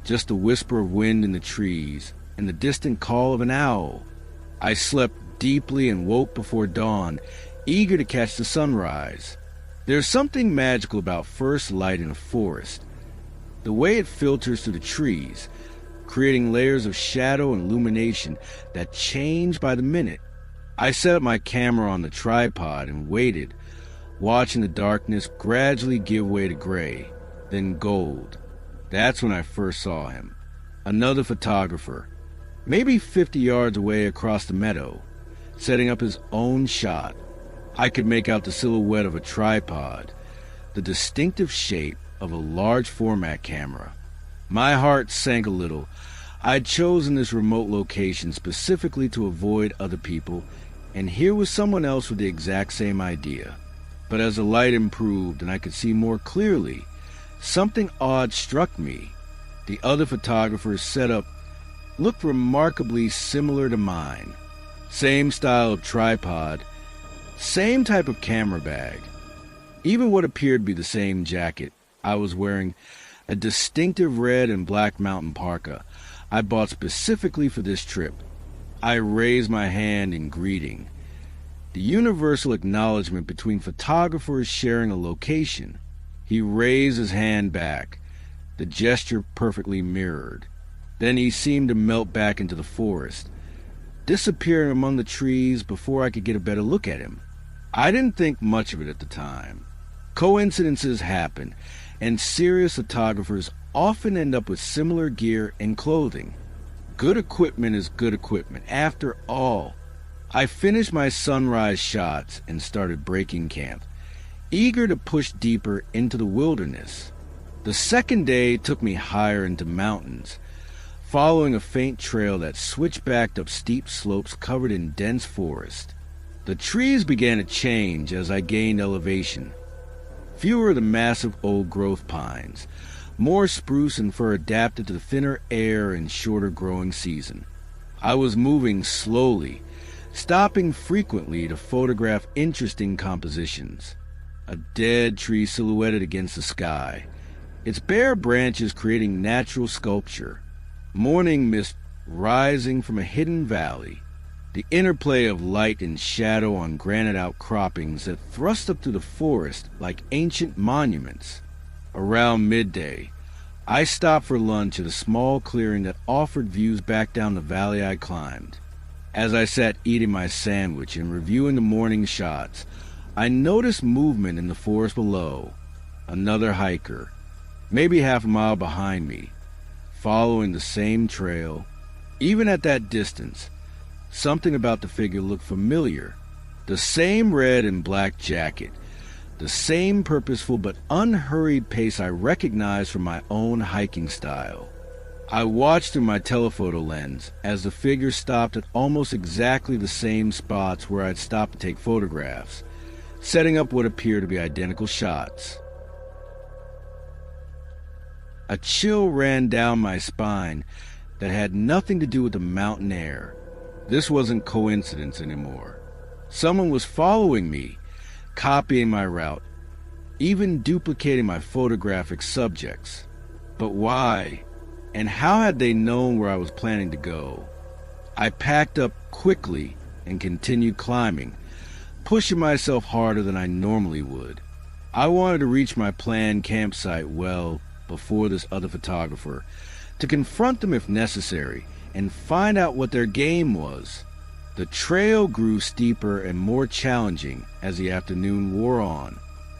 Just the whisper of wind in the trees and the distant call of an owl. I slept deeply and woke before dawn, eager to catch the sunrise. There's something magical about first light in a forest. The way it filters through the trees, creating layers of shadow and illumination that change by the minute. I set up my camera on the tripod and waited, watching the darkness gradually give way to gray, then gold. That's when I first saw him. Another photographer, maybe 50 yards away across the meadow, setting up his own shot. I could make out the silhouette of a tripod, the distinctive shape of a large format camera. My heart sank a little. I'd chosen this remote location specifically to avoid other people, and here was someone else with the exact same idea. But as the light improved and I could see more clearly, something odd struck me. The other photographer's setup looked remarkably similar to mine. Same style of tripod, same type of camera bag, even what appeared to be the same jacket. I was wearing a distinctive red and black mountain parka I bought specifically for this trip. I raised my hand in greeting, the universal acknowledgement between photographers sharing a location. He raised his hand back, the gesture perfectly mirrored. Then he seemed to melt back into the forest, disappearing among the trees before I could get a better look at him. I didn't think much of it at the time. Coincidences happen, and serious photographers often end up with similar gear and clothing. Good equipment is good equipment, after all. I finished my sunrise shots and started breaking camp, eager to push deeper into the wilderness. The second day took me higher into mountains, following a faint trail that switchbacked up steep slopes covered in dense forest. The trees began to change as I gained elevation. Fewer of the massive old-growth pines, more spruce and fir adapted to the thinner air and shorter growing season. I was moving slowly, stopping frequently to photograph interesting compositions. A dead tree silhouetted against the sky, its bare branches creating natural sculpture. Morning mist rising from a hidden valley. The interplay of light and shadow on granite outcroppings that thrust up through the forest like ancient monuments. Around midday, I stopped for lunch at a small clearing that offered views back down the valley I climbed. As I sat eating my sandwich and reviewing the morning shots, I noticed movement in the forest below. Another hiker, maybe half a mile behind me, following the same trail. Even at that distance, something about the figure looked familiar. The same red and black jacket, the same purposeful but unhurried pace I recognized from my own hiking style. I watched through my telephoto lens as the figure stopped at almost exactly the same spots where I'd stopped to take photographs, setting up what appeared to be identical shots. A chill ran down my spine that had nothing to do with the mountain air. This wasn't coincidence anymore. Someone was following me, copying my route, even duplicating my photographic subjects. But why? And how had they known where I was planning to go? I packed up quickly and continued climbing, pushing myself harder than I normally would. I wanted to reach my planned campsite well before this other photographer, to confront them if necessary, and find out what their game was. The trail grew steeper and more challenging as the afternoon wore on.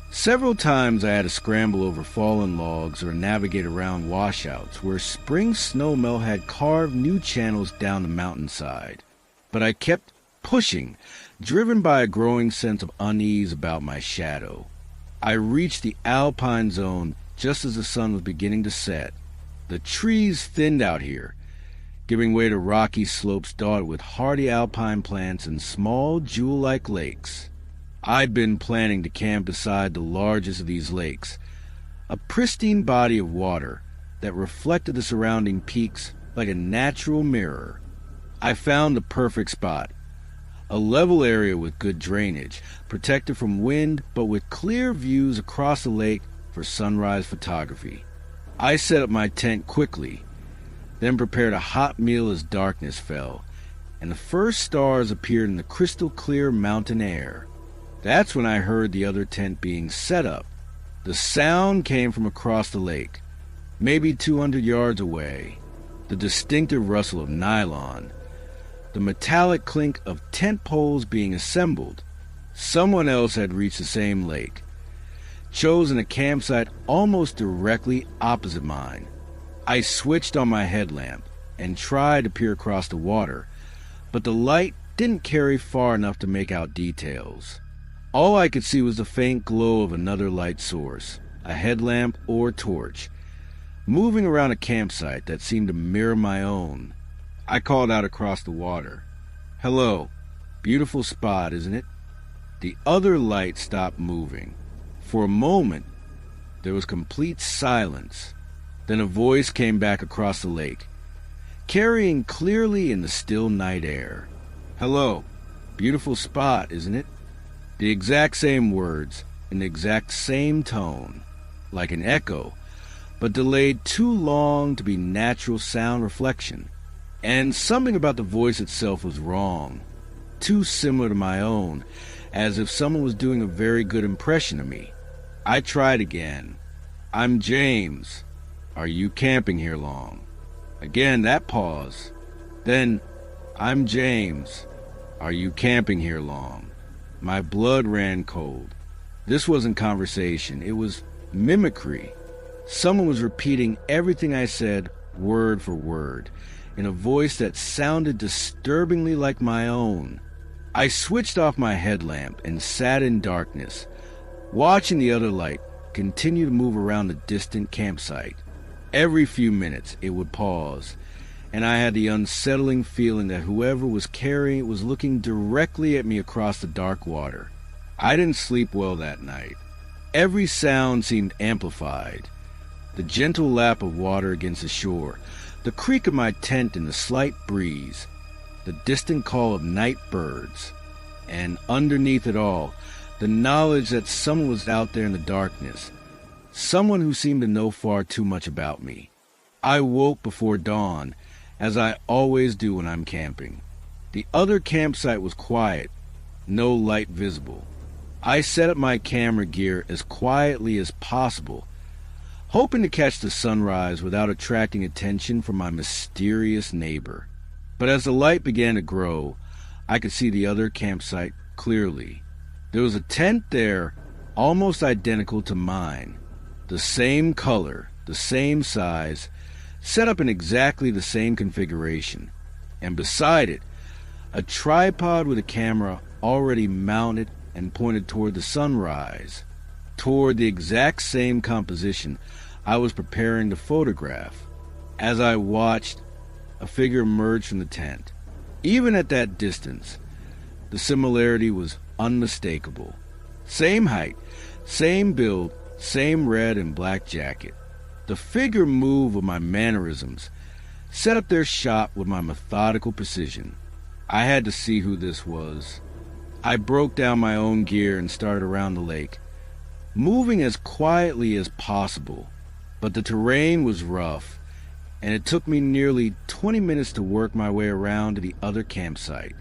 Several times I had to scramble over fallen logs or navigate around washouts where spring snowmelt had carved new channels down the mountainside. But I kept pushing, driven by a growing sense of unease about my shadow. I reached the alpine zone just as the sun was beginning to set. The trees thinned out here, giving way to rocky slopes dotted with hardy alpine plants and small jewel-like lakes. I'd been planning to camp beside the largest of these lakes, a pristine body of water that reflected the surrounding peaks like a natural mirror. I found the perfect spot, a level area with good drainage, protected from wind but with clear views across the lake for sunrise photography. I set up my tent quickly, then prepared a hot meal as darkness fell, and the first stars appeared in the crystal-clear mountain air. That's when I heard the other tent being set up. The sound came from across the lake, maybe 200 yards away. The distinctive rustle of nylon, the metallic clink of tent poles being assembled. Someone else had reached the same lake, chosen a campsite almost directly opposite mine. I switched on my headlamp and tried to peer across the water, but the light didn't carry far enough to make out details. All I could see was the faint glow of another light source, a headlamp or torch, moving around a campsite that seemed to mirror my own. I called out across the water, "Hello, beautiful spot, isn't it?" The other light stopped moving. For a moment, there was complete silence. Then a voice came back across the lake, carrying clearly in the still night air. "Hello, beautiful spot, isn't it?" The exact same words, in the exact same tone, like an echo, but delayed too long to be natural sound reflection. And something about the voice itself was wrong, too similar to my own, as if someone was doing a very good impression of me. I tried again. "I'm James. Are you camping here long?" Again, that pause. Then, "I'm James. Are you camping here long?" My blood ran cold. This wasn't conversation. It was mimicry. Someone was repeating everything I said, word for word, in a voice that sounded disturbingly like my own. I switched off my headlamp and sat in darkness, watching the other light continue to move around the distant campsite. Every few minutes it would pause, and I had the unsettling feeling that whoever was carrying it was looking directly at me across the dark water. I didn't sleep well that night. Every sound seemed amplified. The gentle lap of water against the shore, the creak of my tent in the slight breeze, the distant call of night birds, and underneath it all, the knowledge that someone was out there in the darkness, someone who seemed to know far too much about me. I woke before dawn, as I always do when I'm camping. The other campsite was quiet, no light visible. I set up my camera gear as quietly as possible, hoping to catch the sunrise without attracting attention from my mysterious neighbor. But as the light began to grow, I could see the other campsite clearly. There was a tent there, almost identical to mine. The same color, the same size, set up in exactly the same configuration. And beside it, a tripod with a camera already mounted and pointed toward the sunrise, toward the exact same composition I was preparing to photograph. As I watched, a figure emerged from the tent. Even at that distance, the similarity was unmistakable. Same height, same build, same red and black jacket. The figure moved with my mannerisms, set up their shot with my methodical precision. I had to see who this was. I broke down my own gear and started around the lake, moving as quietly as possible. But the terrain was rough, and it took me nearly 20 minutes to work my way around to the other campsite.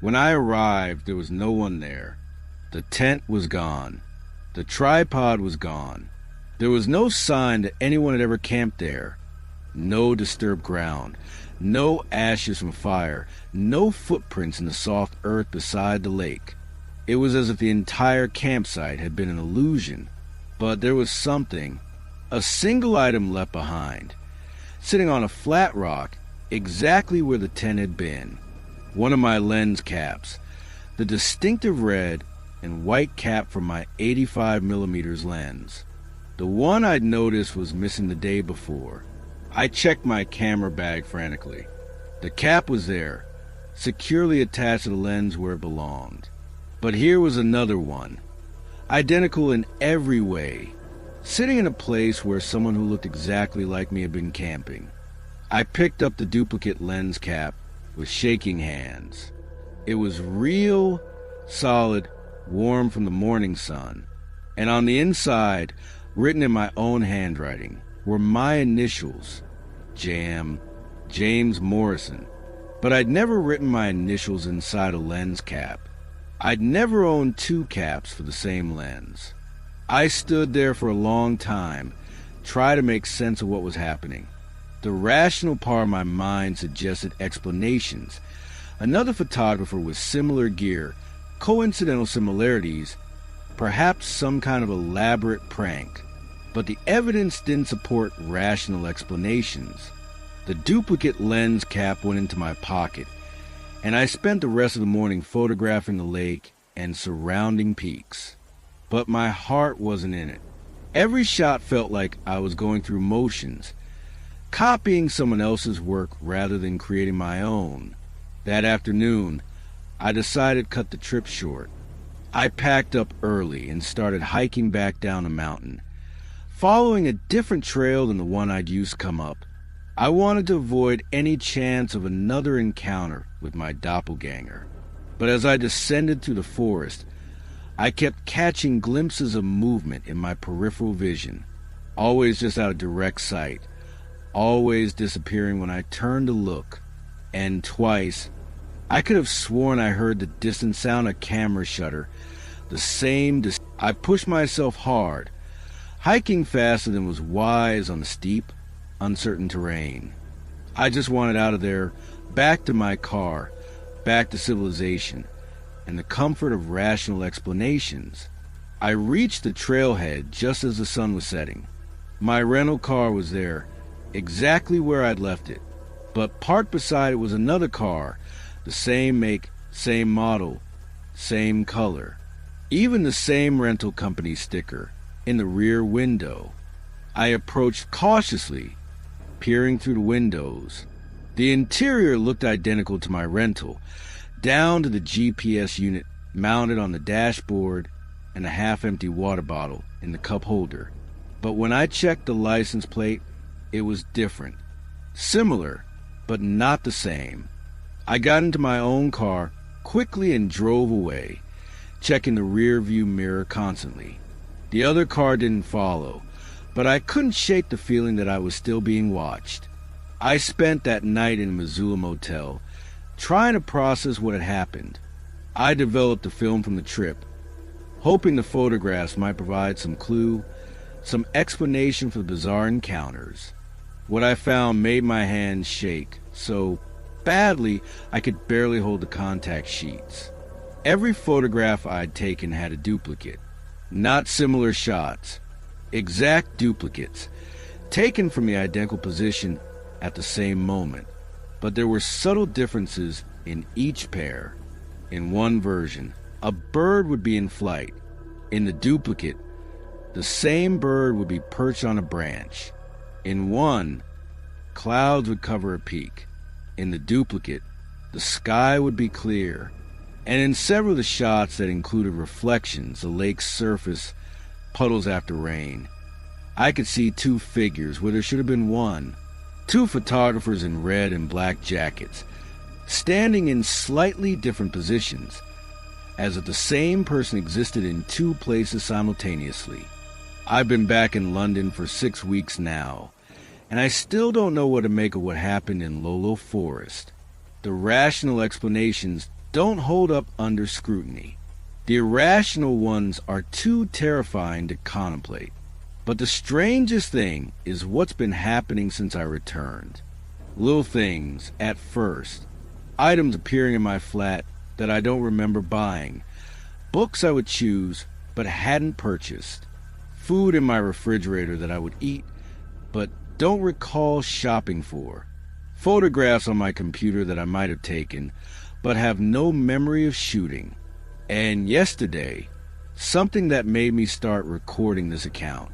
When I arrived, there was no one there. The tent was gone. The tripod was gone. There was no sign that anyone had ever camped there. No disturbed ground, no ashes from fire, no footprints in the soft earth beside the lake. It was as if the entire campsite had been an illusion, but there was something, a single item left behind, sitting on a flat rock exactly where the tent had been. One of my lens caps, the distinctive red and white cap from my 85mm lens. The one I'd noticed was missing the day before. I checked my camera bag frantically. The cap was there, securely attached to the lens where it belonged. But here was another one, identical in every way, sitting in a place where someone who looked exactly like me had been camping. I picked up the duplicate lens cap with shaking hands. It was real, solid, warm from the morning sun, and on the inside, written in my own handwriting, were my initials, James Morrison. But I'd never written my initials inside a lens cap. I'd never owned two caps for the same lens. I stood there for a long time, trying to make sense of what was happening. The rational part of my mind suggested explanations. Another photographer with similar gear, coincidental similarities, perhaps some kind of elaborate prank. But the evidence didn't support rational explanations. The duplicate lens cap went into my pocket, and I spent the rest of the morning photographing the lake and surrounding peaks. But my heart wasn't in it. Every shot felt like I was going through motions, copying someone else's work rather than creating my own. That afternoon, I decided to cut the trip short. I packed up early and started hiking back down the mountain, following a different trail than the one I'd used to come up. I wanted to avoid any chance of another encounter with my doppelganger. But as I descended through the forest, I kept catching glimpses of movement in my peripheral vision, always just out of direct sight, always disappearing when I turned to look. And twice, I could have sworn I heard the distant sound of camera shutter, the same. I pushed myself hard, hiking faster than was wise on the steep, uncertain terrain. I just wanted out of there, back to my car, back to civilization, and the comfort of rational explanations. I reached the trailhead just as the sun was setting. My rental car was there, exactly where I'd left it, but parked beside it was another car, the same make, same model, same color, even the same rental company sticker in the rear window. I approached cautiously, peering through the windows. The interior looked identical to my rental, down to the GPS unit mounted on the dashboard and a half-empty water bottle in the cup holder. But when I checked the license plate, it was different. Similar, but not the same. I got into my own car quickly and drove away, checking the rear view mirror constantly. The other car didn't follow, but I couldn't shake the feeling that I was still being watched. I spent that night in a Missoula motel, trying to process what had happened. I developed a film from the trip, hoping the photographs might provide some clue, some explanation for the bizarre encounters. What I found made my hands shake so badly I could barely hold the contact sheets. Every photograph I'd taken had a duplicate, not similar shots, exact duplicates, taken from the identical position at the same moment. But there were subtle differences in each pair. In one version, a bird would be in flight. In the duplicate, the same bird would be perched on a branch. In one, clouds would cover a peak. In the duplicate, the sky would be clear. And in several of the shots that included reflections, the lake's surface, puddles after rain, I could see two figures where there should have been one. Two photographers in red and black jackets, standing in slightly different positions, as if the same person existed in two places simultaneously. I've been back in London for 6 weeks now, and I still don't know what to make of what happened in Ocala Forest. The rational explanations don't hold up under scrutiny. The irrational ones are too terrifying to contemplate. But the strangest thing is what's been happening since I returned. Little things, at first. Items appearing in my flat that I don't remember buying. Books I would choose but hadn't purchased. Food in my refrigerator that I would eat but don't recall shopping for. Photographs on my computer that I might have taken but have no memory of shooting. And yesterday, something that made me start recording this account.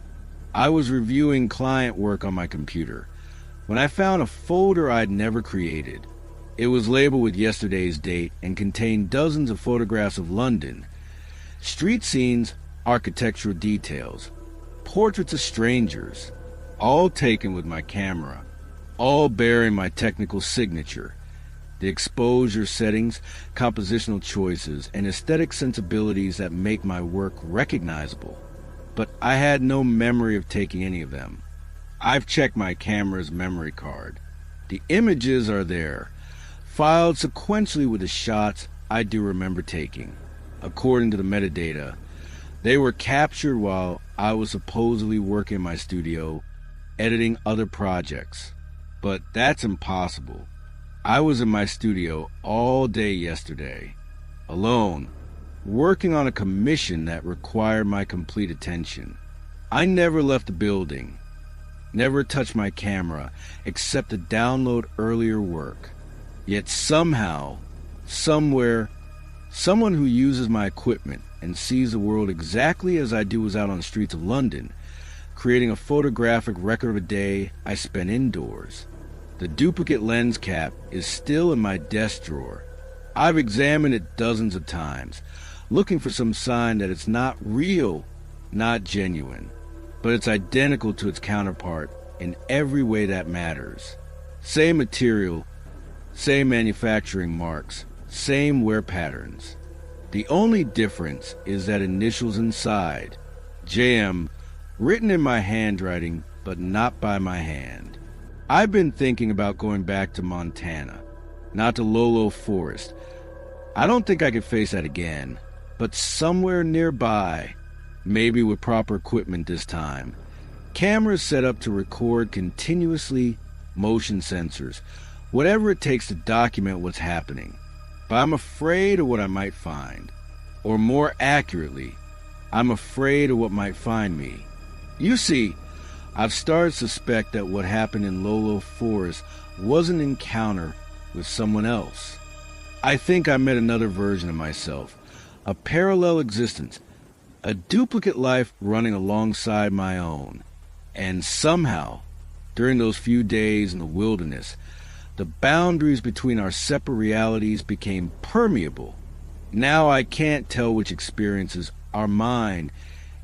I was reviewing client work on my computer when I found a folder I'd never created. It was labeled with yesterday's date and contained dozens of photographs of London, street scenes, architectural details, portraits of strangers, all taken with my camera, all bearing my technical signature, the exposure settings, compositional choices, and aesthetic sensibilities that make my work recognizable. But I had no memory of taking any of them. I've checked my camera's memory card. The images are there, filed sequentially with the shots I do remember taking. According to the metadata, they were captured while I was supposedly working in my studio, editing other projects. But that's impossible. I was in my studio all day yesterday, alone, working on a commission that required my complete attention. I never left the building, never touched my camera except to download earlier work. Yet somehow, somewhere, someone who uses my equipment and sees the world exactly as I do was out on the streets of London, creating a photographic record of a day I spent indoors. The duplicate lens cap is still in my desk drawer. I've examined it dozens of times, looking for some sign that it's not real, not genuine, but it's identical to its counterpart in every way that matters. Same material, same manufacturing marks, same wear patterns. The only difference is that initials inside, JM, written in my handwriting, but not by my hand. I've been thinking about going back to Montana, not to Ocala Forest. I don't think I could face that again, but somewhere nearby, maybe with proper equipment this time. Cameras set up to record continuously, motion sensors, whatever it takes to document what's happening. But I'm afraid of what I might find. Or more accurately, I'm afraid of what might find me. You see, I've started to suspect that what happened in Ocala Forest was an encounter with someone else. I think I met another version of myself, a parallel existence, a duplicate life running alongside my own. And somehow, during those few days in the wilderness, the boundaries between our separate realities became permeable. Now I can't tell which experiences are mine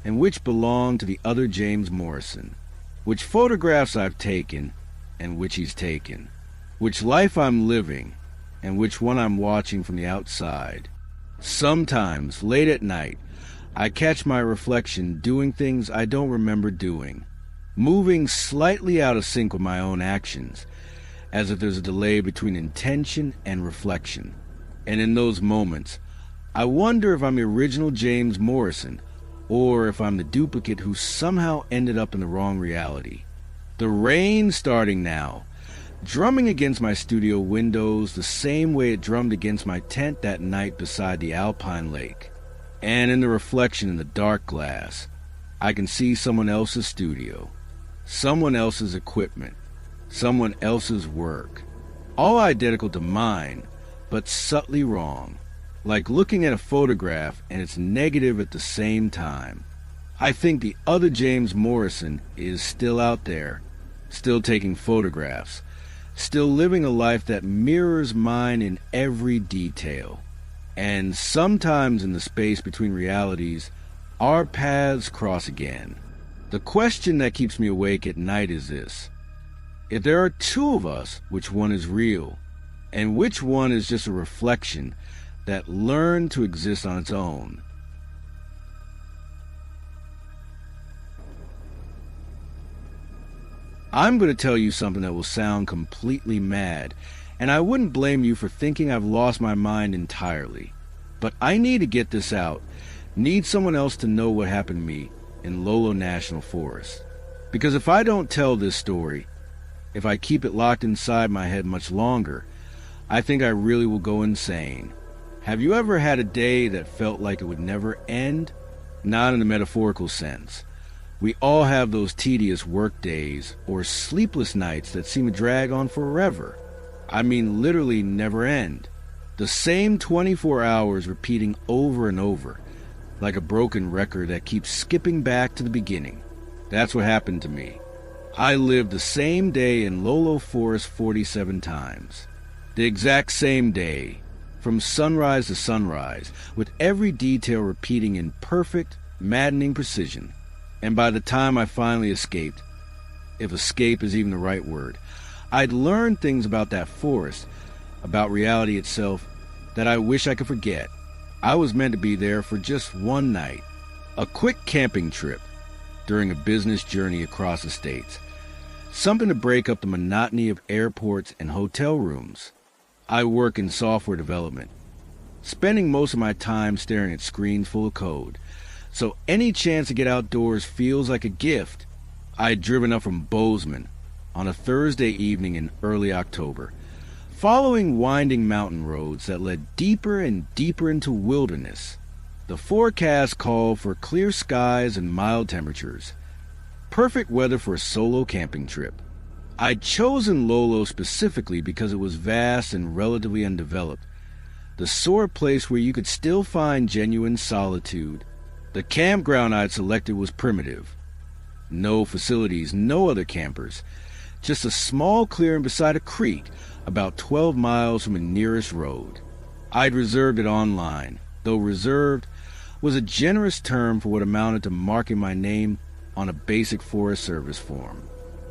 and which belong to the other James Morrison, which photographs I've taken and which he's taken, which life I'm living and which one I'm watching from the outside. Sometimes, late at night, I catch my reflection doing things I don't remember doing, moving slightly out of sync with my own actions, as if there's a delay between intention and reflection. And in those moments, I wonder if I'm the original James Morrison, or if I'm the duplicate who somehow ended up in the wrong reality. The rain starting now, drumming against my studio windows the same way it drummed against my tent that night beside the Alpine Lake. And in the reflection in the dark glass, I can see someone else's studio, someone else's equipment, someone else's work, all identical to mine, but subtly wrong, like looking at a photograph and it's negative at the same time. I think the other James Morrison is still out there, still taking photographs, still living a life that mirrors mine in every detail. And sometimes in the space between realities, our paths cross again. The question that keeps me awake at night is this: if there are two of us, which one is real, and which one is just a reflection that learned to exist on its own? I'm going to tell you something that will sound completely mad, and I wouldn't blame you for thinking I've lost my mind entirely. But I need to get this out, need someone else to know what happened to me, in Lolo National Forest. Because if I don't tell this story, if I keep it locked inside my head much longer, I think I really will go insane. Have you ever had a day that felt like it would never end? Not in the metaphorical sense. We all have those tedious work days or sleepless nights that seem to drag on forever. I mean literally never end. The same 24 hours repeating over and over, like a broken record that keeps skipping back to the beginning. That's what happened to me. I lived the same day in Ocala Forest 47 times. The exact same day, from sunrise to sunrise, with every detail repeating in perfect, maddening precision. And by the time I finally escaped, if escape is even the right word, I'd learned things about that forest, about reality itself, that I wish I could forget. I was meant to be there for just one night, a quick camping trip during a business journey across the states, something to break up the monotony of airports and hotel rooms. I work in software development, spending most of my time staring at screens full of code, so any chance to get outdoors feels like a gift. I had driven up from Bozeman on a Thursday evening in early October, following winding mountain roads that led deeper and deeper into wilderness. The forecast called for clear skies and mild temperatures, perfect weather for a solo camping trip. I'd chosen Lolo specifically because it was vast and relatively undeveloped, the sort of place where you could still find genuine solitude. The campground I'd selected was primitive. No facilities, no other campers, just a small clearing beside a creek about 12 miles from the nearest road. I'd reserved it online, though reserved was a generous term for what amounted to marking my name on a basic Forest Service form.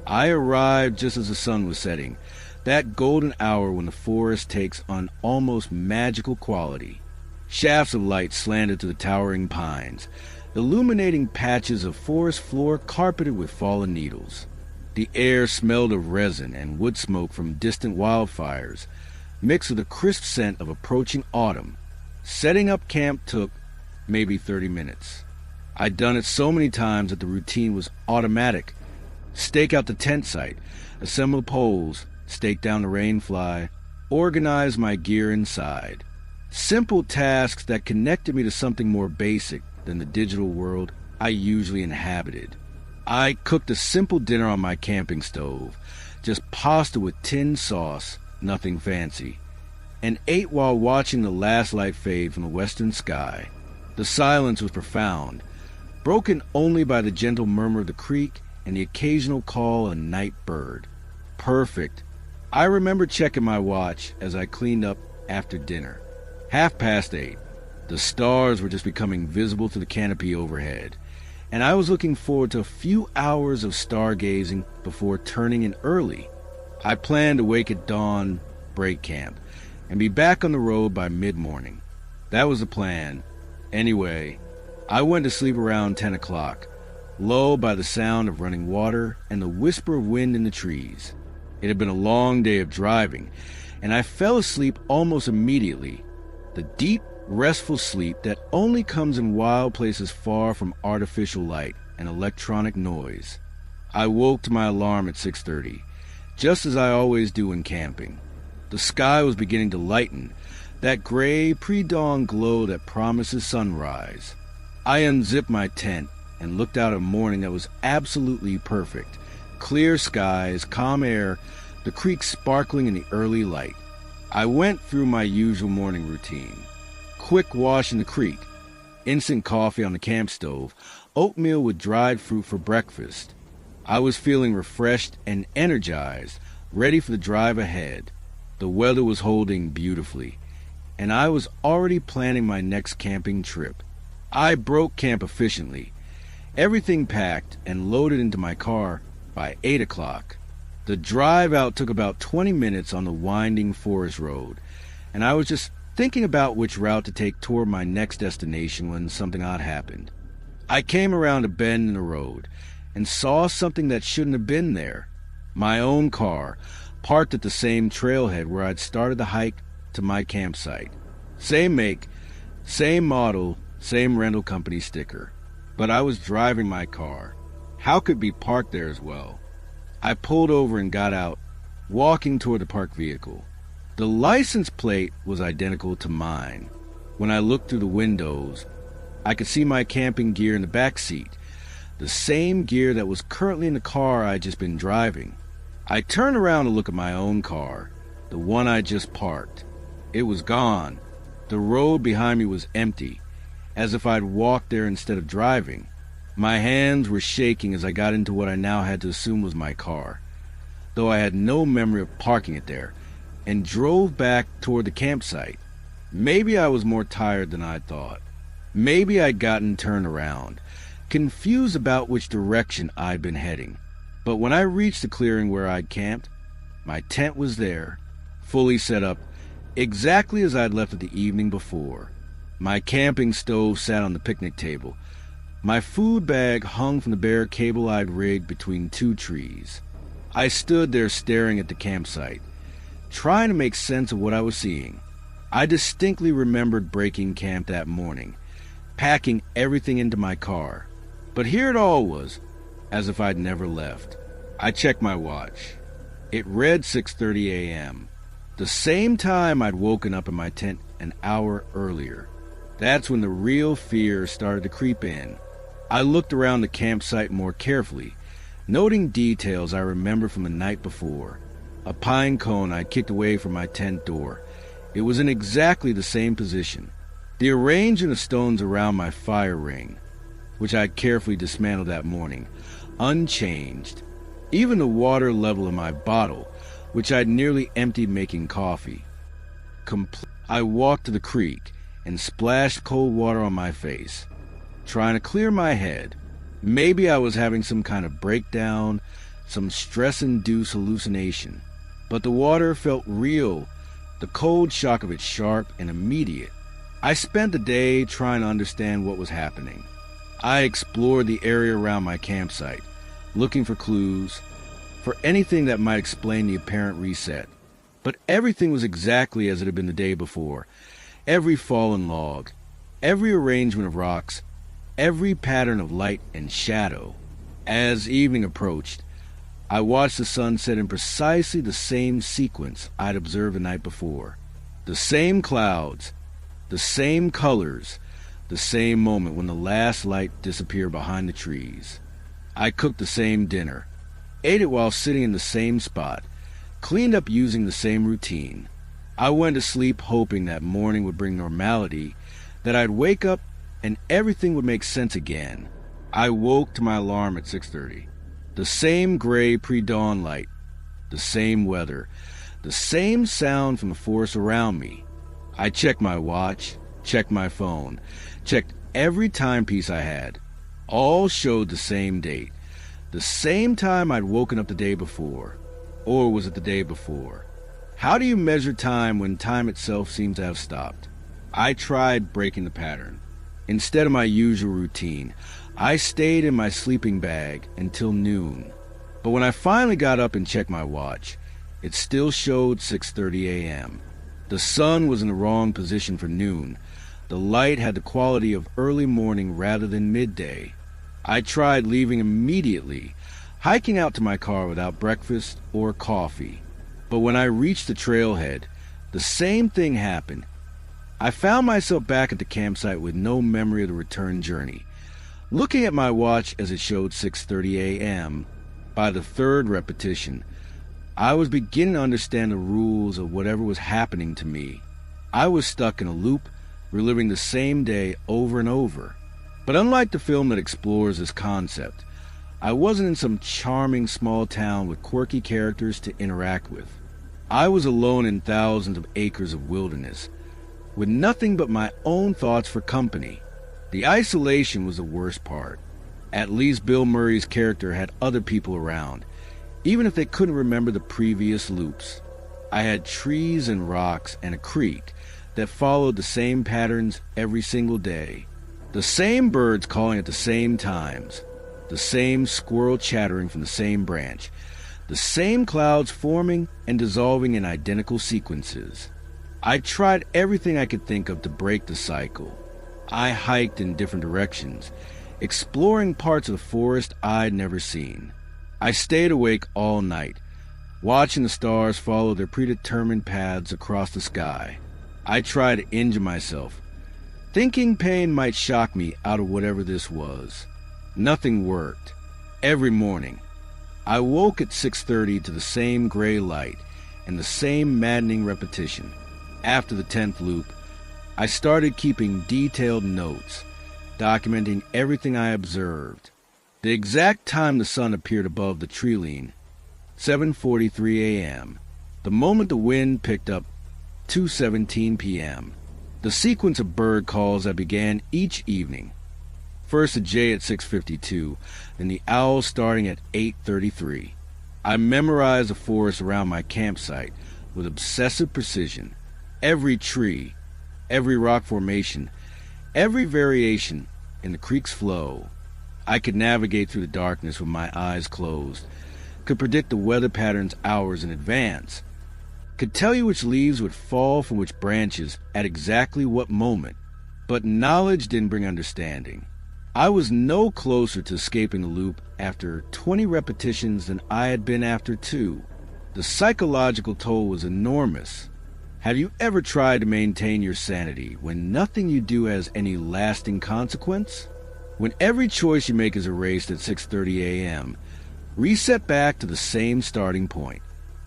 I arrived just as the sun was setting, that golden hour when the forest takes on almost magical quality. Shafts of light slanted to the towering pines, illuminating patches of forest floor carpeted with fallen needles. The air smelled of resin and wood smoke from distant wildfires, mixed with the crisp scent of approaching autumn. Setting up camp took maybe 30 minutes. I'd done it so many times that the routine was automatic. Stake out the tent site, assemble poles, stake down the rainfly, organize my gear inside. Simple tasks that connected me to something more basic than the digital world I usually inhabited. I cooked a simple dinner on my camping stove, just pasta with tin sauce, nothing fancy, and ate while watching the last light fade from the western sky. The silence was profound, broken only by the gentle murmur of the creek and the occasional call of a night bird. Perfect. I remember checking my watch as I cleaned up after dinner. 8:30. The stars were just becoming visible through the canopy overhead, and I was looking forward to a few hours of stargazing before turning in early. I planned to wake at dawn, break camp, and be back on the road by mid-morning. That was the plan. Anyway, I went to sleep around 10 o'clock, lulled by the sound of running water and the whisper of wind in the trees. It had been a long day of driving, and I fell asleep almost immediately. The deep, restful sleep that only comes in wild places far from artificial light and electronic noise. I woke to my alarm at 6:30, just as I always do when camping. The sky was beginning to lighten, that gray pre-dawn glow that promises sunrise. I unzipped my tent and looked out at a morning that was absolutely perfect. Clear skies, calm air, the creek sparkling in the early light. I went through my usual morning routine. Quick wash in the creek, instant coffee on the camp stove, oatmeal with dried fruit for breakfast. I was feeling refreshed and energized, ready for the drive ahead. The weather was holding beautifully, and I was already planning my next camping trip. I broke camp efficiently, everything packed and loaded into my car by 8 o'clock. The drive out took about 20 minutes on the winding forest road, and I was just thinking about which route to take toward my next destination when something odd happened. I came around a bend in the road and saw something that shouldn't have been there. My own car, parked at the same trailhead where I'd started the hike to my campsite. Same make, same model, same rental company sticker. but I was driving my car. How could it be parked there as well? I pulled over and got out, walking toward the parked vehicle. The license plate was identical to mine. When I looked through the windows, I could see my camping gear in the back seat, the same gear that was currently in the car I had just been driving. I turned around to look at my own car, the one I just parked. It was gone. The road behind me was empty, as if I'd walked there instead of driving. My hands were shaking as I got into what I now had to assume was my car, though I had no memory of parking it there, and drove back toward the campsite. Maybe I was more tired than I thought. Maybe I'd gotten turned around, confused about which direction I'd been heading. But when I reached the clearing where I'd camped, my tent was there, fully set up, exactly as I'd left it the evening before. My camping stove sat on the picnic table. My food bag hung from the bare cable I'd rigged between two trees. I stood there staring at the campsite, trying to make sense of what I was seeing. I distinctly remembered breaking camp that morning, packing everything into my car. But here it all was, as if I'd never left. I checked my watch. It read 6:30 a.m., the same time I'd woken up in my tent an hour earlier. That's when the real fear started to creep in. I looked around the campsite more carefully, noting details I remembered from the night before. A pine cone I'd kicked away from my tent door. It was in exactly the same position. The arrangement of stones around my fire ring, which I'd carefully dismantled that morning, unchanged. Even the water level in my bottle, which I'd nearly emptied making coffee. I walked to the creek and splashed cold water on my face, trying to clear my head. Maybe I was having some kind of breakdown, some stress-induced hallucination. But the water felt real, the cold shock of it sharp and immediate. I spent the day trying to understand what was happening. I explored the area around my campsite, looking for clues, for anything that might explain the apparent reset. But everything was exactly as it had been the day before. Every fallen log, every arrangement of rocks, every pattern of light and shadow. As evening approached, I watched the sun set in precisely the same sequence I'd observed the night before. The same clouds, the same colors, the same moment when the last light disappeared behind the trees. I cooked the same dinner, ate it while sitting in the same spot, cleaned up using the same routine. I went to sleep hoping that morning would bring normality, that I'd wake up and everything would make sense again. I woke to my alarm at 6:30. The same gray pre-dawn light, the same weather, the same sound from the forest around me. I checked my watch, checked my phone, checked every timepiece I had. All showed the same date, the same time I'd woken up the day before. Or was it the day before? How do you measure time when time itself seems to have stopped? I tried breaking the pattern. Instead of my usual routine, I stayed in my sleeping bag until noon. But when I finally got up and checked my watch, it still showed 6:30 a.m. The sun was in the wrong position for noon. The light had the quality of early morning rather than midday. I tried leaving immediately, hiking out to my car without breakfast or coffee. But when I reached the trailhead, the same thing happened. I found myself back at the campsite with no memory of the return journey. Looking at my watch as it showed 6:30 a.m., by the third repetition, I was beginning to understand the rules of whatever was happening to me. I was stuck in a loop, reliving the same day over and over. But unlike the film that explores this concept, I wasn't in some charming small town with quirky characters to interact with. I was alone in thousands of acres of wilderness, with nothing but my own thoughts for company. The isolation was the worst part. At least Bill Murray's character had other people around, even if they couldn't remember the previous loops. I had trees and rocks and a creek that followed the same patterns every single day. The same birds calling at the same times, the same squirrel chattering from the same branch, the same clouds forming and dissolving in identical sequences. I tried everything I could think of to break the cycle. I hiked in different directions, exploring parts of the forest I'd never seen. I stayed awake all night, watching the stars follow their predetermined paths across the sky. I tried to injure myself, thinking pain might shock me out of whatever this was. Nothing worked. Every morning, I woke at 6:30 to the same gray light and the same maddening repetition. After the 10th loop, I started keeping detailed notes, documenting everything I observed. The exact time the sun appeared above the tree-line, 7:43 a.m. The moment the wind picked up, 2:17 p.m. The sequence of bird calls that began each evening. First a jay at 6:52, then the owl starting at 8:33. I memorized the forest around my campsite with obsessive precision. Every tree, every rock formation, every variation in the creek's flow. I could navigate through the darkness with my eyes closed, could predict the weather patterns hours in advance, could tell you which leaves would fall from which branches at exactly what moment. But knowledge didn't bring understanding. I was no closer to escaping the loop after 20 repetitions than I had been after 2. The psychological toll was enormous. Have you ever tried to maintain your sanity when nothing you do has any lasting consequence? When every choice you make is erased at 6:30 a.m., reset back to the same starting point.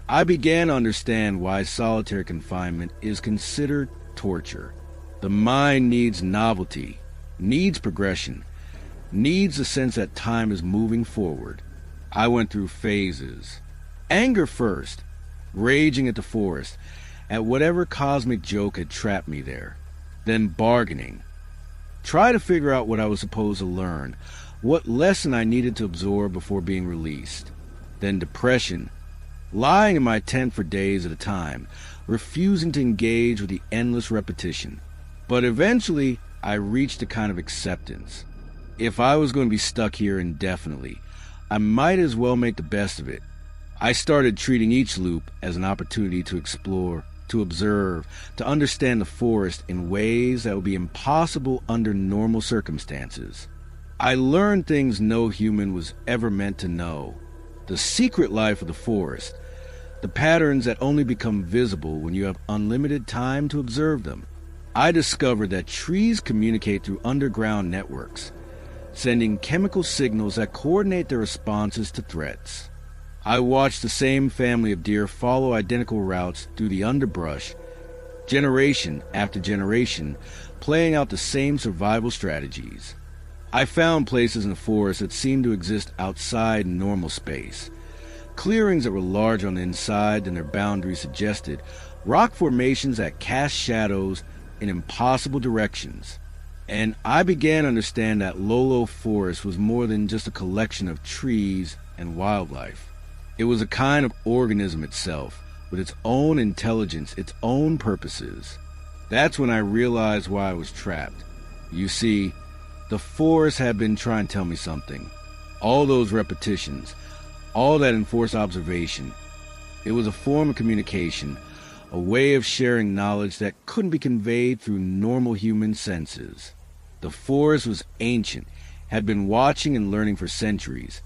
I began to understand why solitary confinement is considered torture. The mind needs novelty, needs progression, needs the sense that time is moving forward. I went through phases. Anger first, raging at the forest, at whatever cosmic joke had trapped me there. Then bargaining. Try to figure out what I was supposed to learn, what lesson I needed to absorb before being released. Then depression, lying in my tent for days at a time, refusing to engage with the endless repetition. But eventually, I reached a kind of acceptance. If I was going to be stuck here indefinitely, I might as well make the best of it. I started treating each loop as an opportunity to explore, to observe, to understand the forest in ways that would be impossible under normal circumstances. I learned things no human was ever meant to know. The secret life of the forest, the patterns that only become visible when you have unlimited time to observe them. I discovered that trees communicate through underground networks, sending chemical signals that coordinate their responses to threats. I watched the same family of deer follow identical routes through the underbrush, generation after generation, playing out the same survival strategies. I found places in the forest that seemed to exist outside normal space, clearings that were larger on the inside than their boundaries suggested, rock formations that cast shadows in impossible directions. And I began to understand that Lolo Forest was more than just a collection of trees and wildlife. It was a kind of organism itself, with its own intelligence, its own purposes. That's when I realized why I was trapped. You see, the forest had been trying to tell me something. All those repetitions, all that enforced observation. It was a form of communication, a way of sharing knowledge that couldn't be conveyed through normal human senses. The forest was ancient, had been watching and learning for centuries,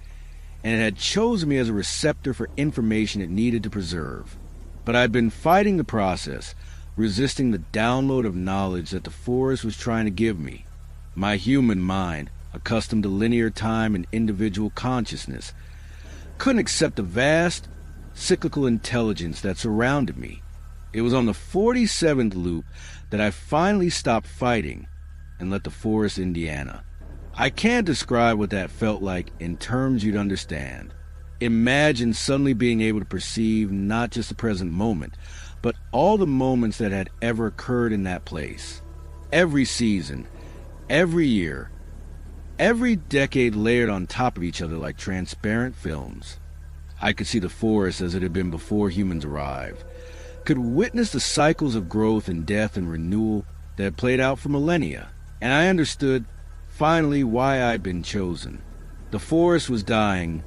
and it had chosen me as a receptor for information it needed to preserve. But I'd been fighting the process, resisting the download of knowledge that the forest was trying to give me. My human mind, accustomed to linear time and individual consciousness, couldn't accept the vast, cyclical intelligence that surrounded me. It was on the 47th loop that I finally stopped fighting and let the forest Indiana. I can't describe what that felt like in terms you'd understand. Imagine suddenly being able to perceive not just the present moment, but all the moments that had ever occurred in that place. Every season, every year, every decade layered on top of each other like transparent films. I could see the forest as it had been before humans arrived, could witness the cycles of growth and death and renewal that had played out for millennia, and I understood finally why I'd been chosen. The forest was dying,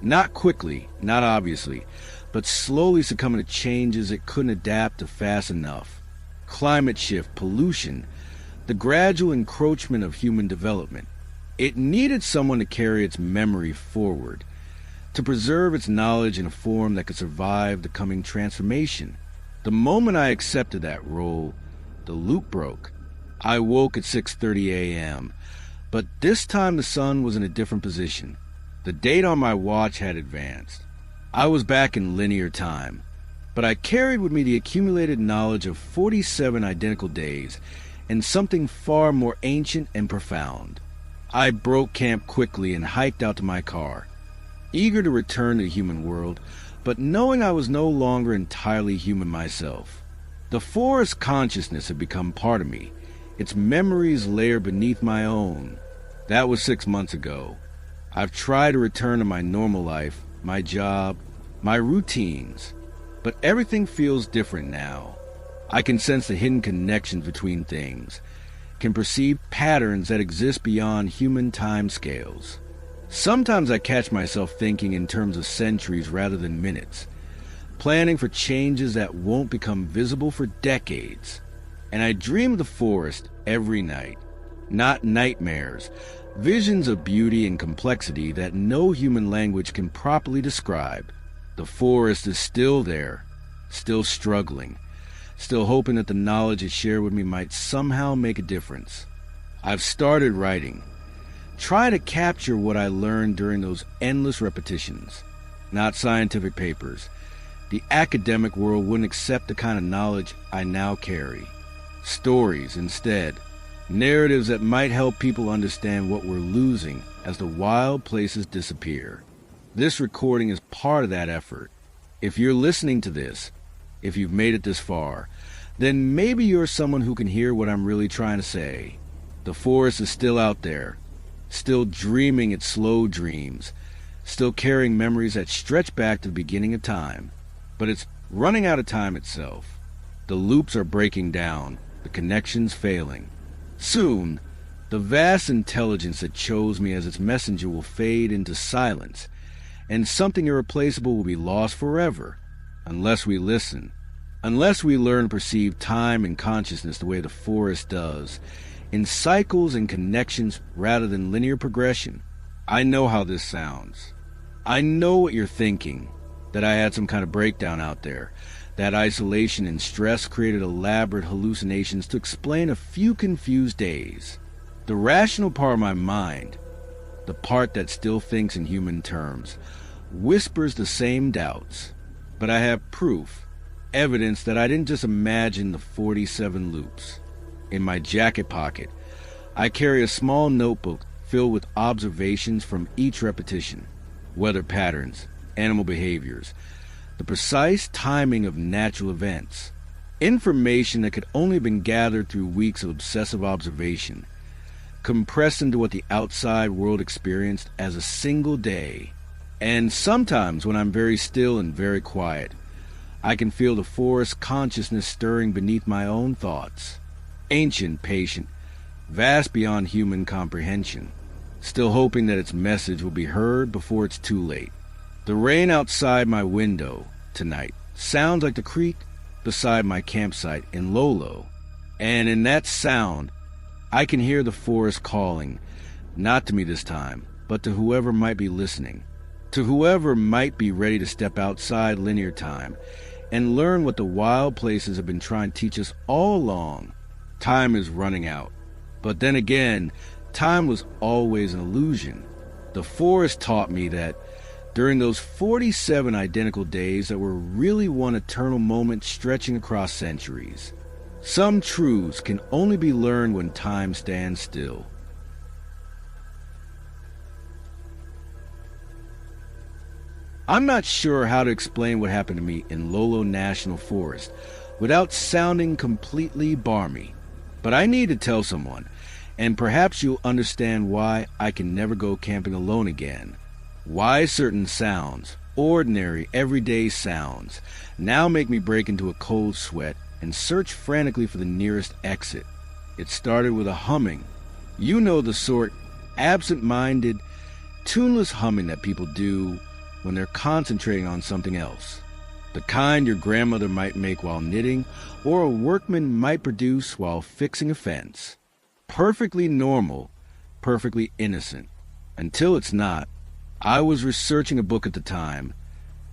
not quickly, not obviously, but slowly succumbing to changes it couldn't adapt to fast enough. Climate shift, pollution, the gradual encroachment of human development. It needed someone to carry its memory forward, to preserve its knowledge in a form that could survive the coming transformation. The moment I accepted that role, the loop broke. I woke at 6:30 a.m., but this time the sun was in a different position. The date on my watch had advanced. I was back in linear time, but I carried with me the accumulated knowledge of 47 identical days and something far more ancient and profound. I broke camp quickly and hiked out to my car, eager to return to the human world, but knowing I was no longer entirely human myself. The forest consciousness had become part of me, its memories layered beneath my own. That was 6 months ago. I've tried to return to my normal life, my job, my routines, but everything feels different now. I can sense the hidden connections between things, can perceive patterns that exist beyond human time scales. Sometimes I catch myself thinking in terms of centuries rather than minutes, planning for changes that won't become visible for decades. And I dream of the forest every night. Not nightmares, visions of beauty and complexity that no human language can properly describe. The forest is still there, still struggling, still hoping that the knowledge it shared with me might somehow make a difference. I've started writing, try to capture what I learned during those endless repetitions. Not scientific papers. The academic world wouldn't accept the kind of knowledge I now carry. Stories instead. Narratives that might help people understand what we're losing as the wild places disappear. This recording is part of that effort. If you're listening to this, if you've made it this far, then maybe you're someone who can hear what I'm really trying to say. The forest is still out there, still dreaming its slow dreams, still carrying memories that stretch back to the beginning of time. But it's running out of time itself. The loops are breaking down, the connections failing. Soon, the vast intelligence that chose me as its messenger will fade into silence, and something irreplaceable will be lost forever, unless we listen, unless we learn to perceive time and consciousness the way the forest does, in cycles and connections rather than linear progression. I know how this sounds. I know what you're thinking, that I had some kind of breakdown out there, that isolation and stress created elaborate hallucinations to explain a few confused days. The rational part of my mind, the part that still thinks in human terms, whispers the same doubts. But I have proof, evidence that I didn't just imagine the 47 loops. In my jacket pocket, I carry a small notebook filled with observations from each repetition, weather patterns, animal behaviors, the precise timing of natural events, information that could only have been gathered through weeks of obsessive observation, compressed into what the outside world experienced as a single day. And sometimes when I'm very still and very quiet, I can feel the forest consciousness stirring beneath my own thoughts. Ancient, patient, vast beyond human comprehension, still hoping that its message will be heard before it's too late. The rain outside my window tonight sounds like the creek beside my campsite in Lolo, and in that sound, I can hear the forest calling, not to me this time, but to whoever might be listening, to whoever might be ready to step outside linear time and learn what the wild places have been trying to teach us all along. Time is running out. But then again, time was always an illusion. The forest taught me that during those 47 identical days that were really one eternal moment stretching across centuries, some truths can only be learned when time stands still. I'm not sure how to explain what happened to me in Lolo National Forest without sounding completely barmy, but I need to tell someone, and perhaps you'll understand why I can never go camping alone again. Why certain sounds, ordinary, everyday sounds, now make me break into a cold sweat and search frantically for the nearest exit. It started with a humming. You know the sort, absent-minded, tuneless humming that people do when they're concentrating on something else. The kind your grandmother might make while knitting, or a workman might produce while fixing a fence. Perfectly normal, perfectly innocent. Until it's not. I was researching a book at the time,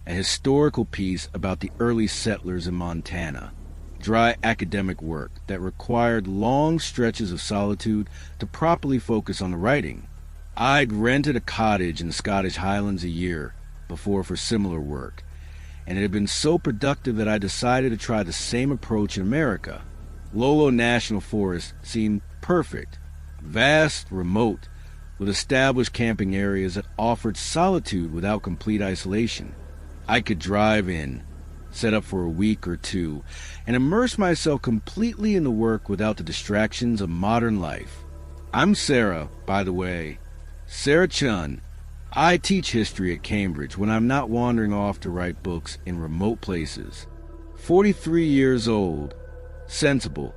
a historical piece about the early settlers in Montana. Dry academic work that required long stretches of solitude to properly focus on the writing. I'd rented a cottage in the Scottish Highlands a year before for similar work, and it had been so productive that I decided to try the same approach in America. Lolo National Forest seemed perfect, vast, remote, with established camping areas that offered solitude without complete isolation. I could drive in, set up for a week or two, and immerse myself completely in the work without the distractions of modern life. I'm Sarah, by the way. Sarah Chun. I teach history at Cambridge when I'm not wandering off to write books in remote places. 43 years old, sensible,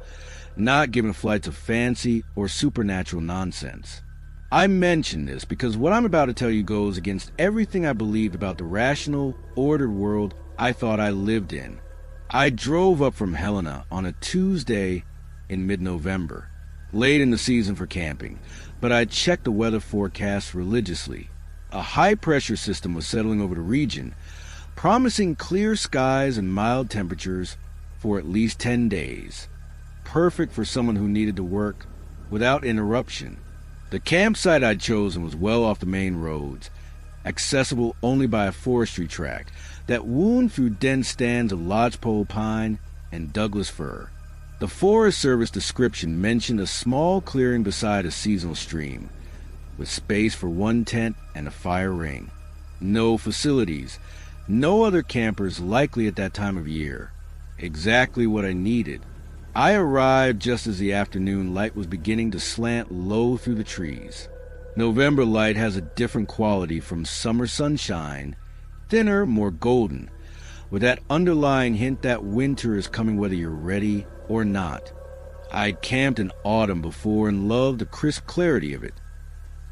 not given flights of fancy or supernatural nonsense. I mention this because what I'm about to tell you goes against everything I believed about the rational, ordered world I thought I lived in. I drove up from Helena on a Tuesday in mid-November, late in the season for camping, but I checked the weather forecast religiously. A high-pressure system was settling over the region, promising clear skies and mild temperatures for at least 10 days. Perfect for someone who needed to work without interruption. The campsite I'd chosen was well off the main roads, accessible only by a forestry track that wound through dense stands of lodgepole pine and Douglas fir. The Forest Service description mentioned a small clearing beside a seasonal stream, with space for one tent and a fire ring. No facilities, no other campers likely at that time of year. Exactly what I needed. I arrived just as the afternoon light was beginning to slant low through the trees. November light has a different quality from summer sunshine, thinner, more golden, with that underlying hint that winter is coming whether you're ready or not. I'd camped in autumn before and loved the crisp clarity of it,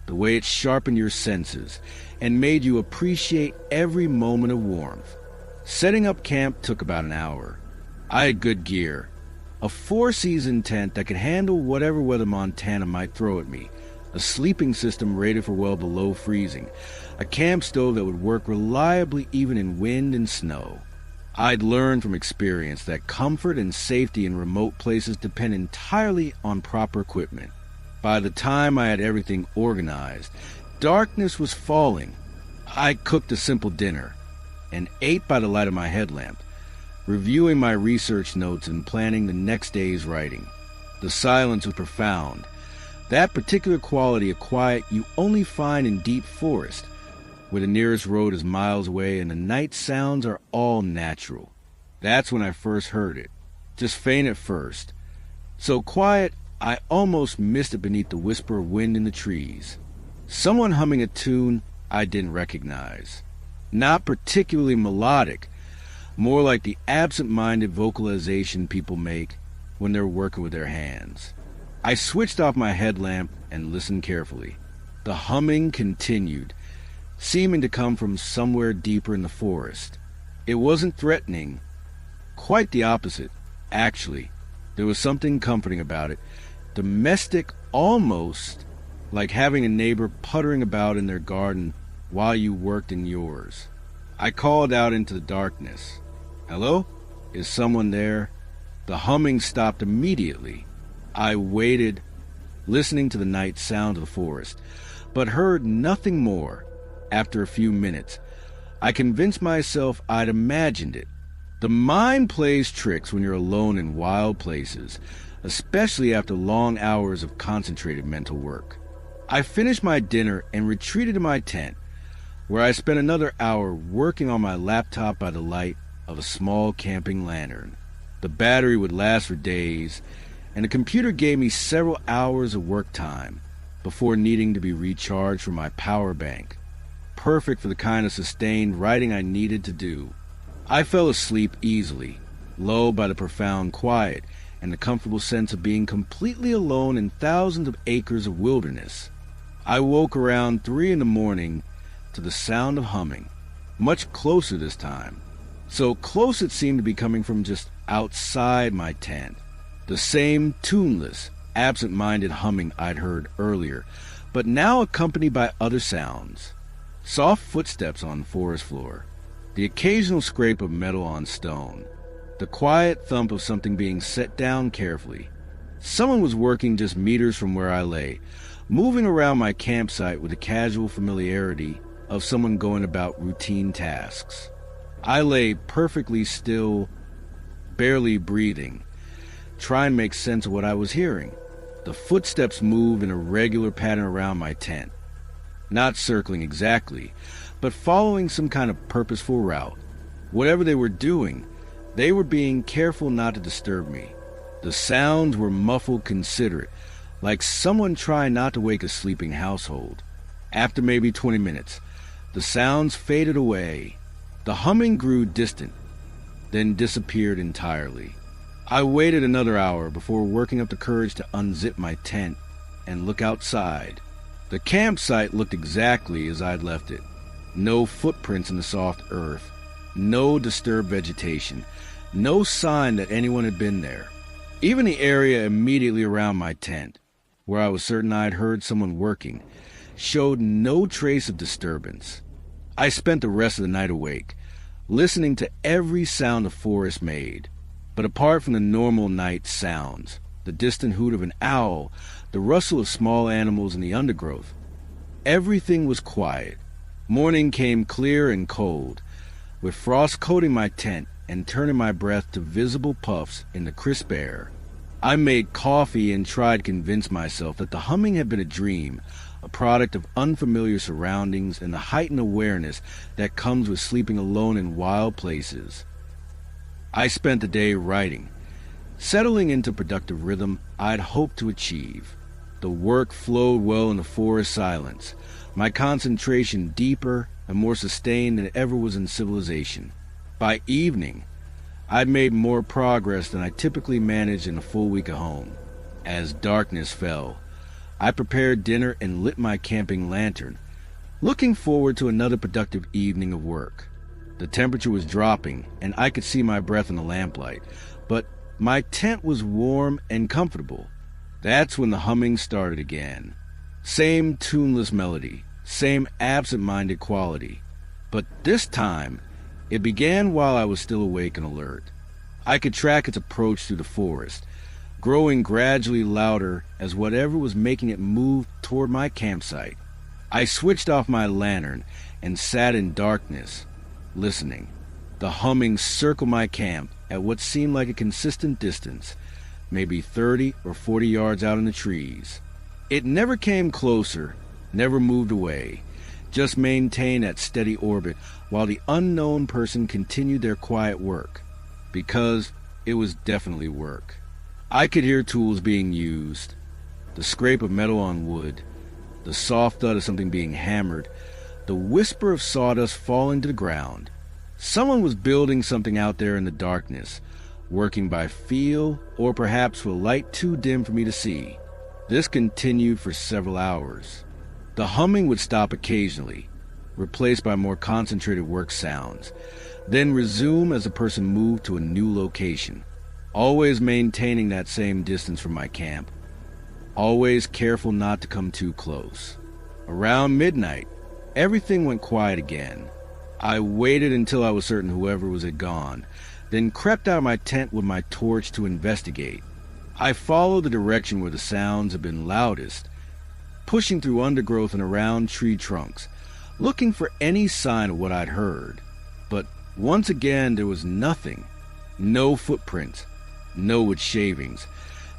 the way it sharpened your senses and made you appreciate every moment of warmth. Setting up camp took about an hour. I had good gear. A four-season tent that could handle whatever weather Montana might throw at me, a sleeping system rated for well below freezing, a camp stove that would work reliably even in wind and snow. I'd learned from experience that comfort and safety in remote places depend entirely on proper equipment. By the time I had everything organized, darkness was falling. I cooked a simple dinner and ate by the light of my headlamp, reviewing my research notes and planning the next day's writing. The silence was profound, that particular quality of quiet you only find in deep forest, where the nearest road is miles away and the night sounds are all natural. That's when I first heard it, just faint at first. So quiet, I almost missed it beneath the whisper of wind in the trees. Someone humming a tune I didn't recognize. Not particularly melodic, more like the absent-minded vocalization people make when they're working with their hands. I switched off my headlamp and listened carefully. The humming continued, seeming to come from somewhere deeper in the forest. It wasn't threatening. Quite the opposite, actually. There was something comforting about it. Domestic, almost like having a neighbor puttering about in their garden while you worked in yours. I called out into the darkness. "Hello? Is someone there?" The humming stopped immediately. I waited, listening to the night sound of the forest, but heard nothing more. After a few minutes, I convinced myself I'd imagined it. The mind plays tricks when you're alone in wild places, especially after long hours of concentrated mental work. I finished my dinner and retreated to my tent, where I spent another hour working on my laptop by the light of a small camping lantern. The battery would last for days, and the computer gave me several hours of work time before needing to be recharged from my power bank. Perfect for the kind of sustained writing I needed to do. I fell asleep easily, lulled by the profound quiet and the comfortable sense of being completely alone in thousands of acres of wilderness. I woke around 3 a.m. to the sound of humming, much closer this time. So close it seemed to be coming from just outside my tent. The same tuneless, absent-minded humming I'd heard earlier, but now accompanied by other sounds. Soft footsteps on the forest floor, the occasional scrape of metal on stone, the quiet thump of something being set down carefully. Someone was working just meters from where I lay, moving around my campsite with the casual familiarity of someone going about routine tasks. I lay perfectly still, barely breathing, trying to make sense of what I was hearing. The footsteps moved in a regular pattern around my tent, not circling exactly, but following some kind of purposeful route. Whatever they were doing, they were being careful not to disturb me. The sounds were muffled, considerate, like someone trying not to wake a sleeping household. After maybe 20 minutes, the sounds faded away. The humming grew distant, then disappeared entirely. I waited another hour before working up the courage to unzip my tent and look outside. The campsite looked exactly as I'd left it. No footprints in the soft earth, no disturbed vegetation, no sign that anyone had been there. Even the area immediately around my tent, where I was certain I'd heard someone working, showed no trace of disturbance. I spent the rest of the night awake, listening to every sound the forest made. But apart from the normal night sounds, the distant hoot of an owl, the rustle of small animals in the undergrowth, everything was quiet. Morning came clear and cold, with frost coating my tent and turning my breath to visible puffs in the crisp air. I made coffee and tried to convince myself that the humming had been a dream, a product of unfamiliar surroundings and the heightened awareness that comes with sleeping alone in wild places. I spent the day writing, settling into productive rhythm I'd hoped to achieve. The work flowed well in the forest silence, my concentration deeper and more sustained than it ever was in civilization. By evening, I'd made more progress than I typically managed in a full week at home. As darkness fell, I prepared dinner and lit my camping lantern, looking forward to another productive evening of work. The temperature was dropping, and I could see my breath in the lamplight, but my tent was warm and comfortable. That's when the humming started again. Same tuneless melody, same absent-minded quality. But this time, it began while I was still awake and alert. I could track its approach through the forest, growing gradually louder as whatever was making it move toward my campsite. I switched off my lantern and sat in darkness, listening. The humming circled my camp at what seemed like a consistent distance, maybe 30 or 40 yards out in the trees. It never came closer, never moved away, just maintained that steady orbit while the unknown person continued their quiet work, because it was definitely work. I could hear tools being used, the scrape of metal on wood, the soft thud of something being hammered, the whisper of sawdust falling to the ground. Someone was building something out there in the darkness, working by feel or perhaps with light too dim for me to see. This continued for several hours. The humming would stop occasionally, replaced by more concentrated work sounds, then resume as the person moved to a new location, always maintaining that same distance from my camp, always careful not to come too close. Around midnight, everything went quiet again. I waited until I was certain whoever was had gone, then crept out of my tent with my torch to investigate. I followed the direction where the sounds had been loudest, pushing through undergrowth and around tree trunks, looking for any sign of what I'd heard. But once again there was nothing. No footprints, no wood shavings,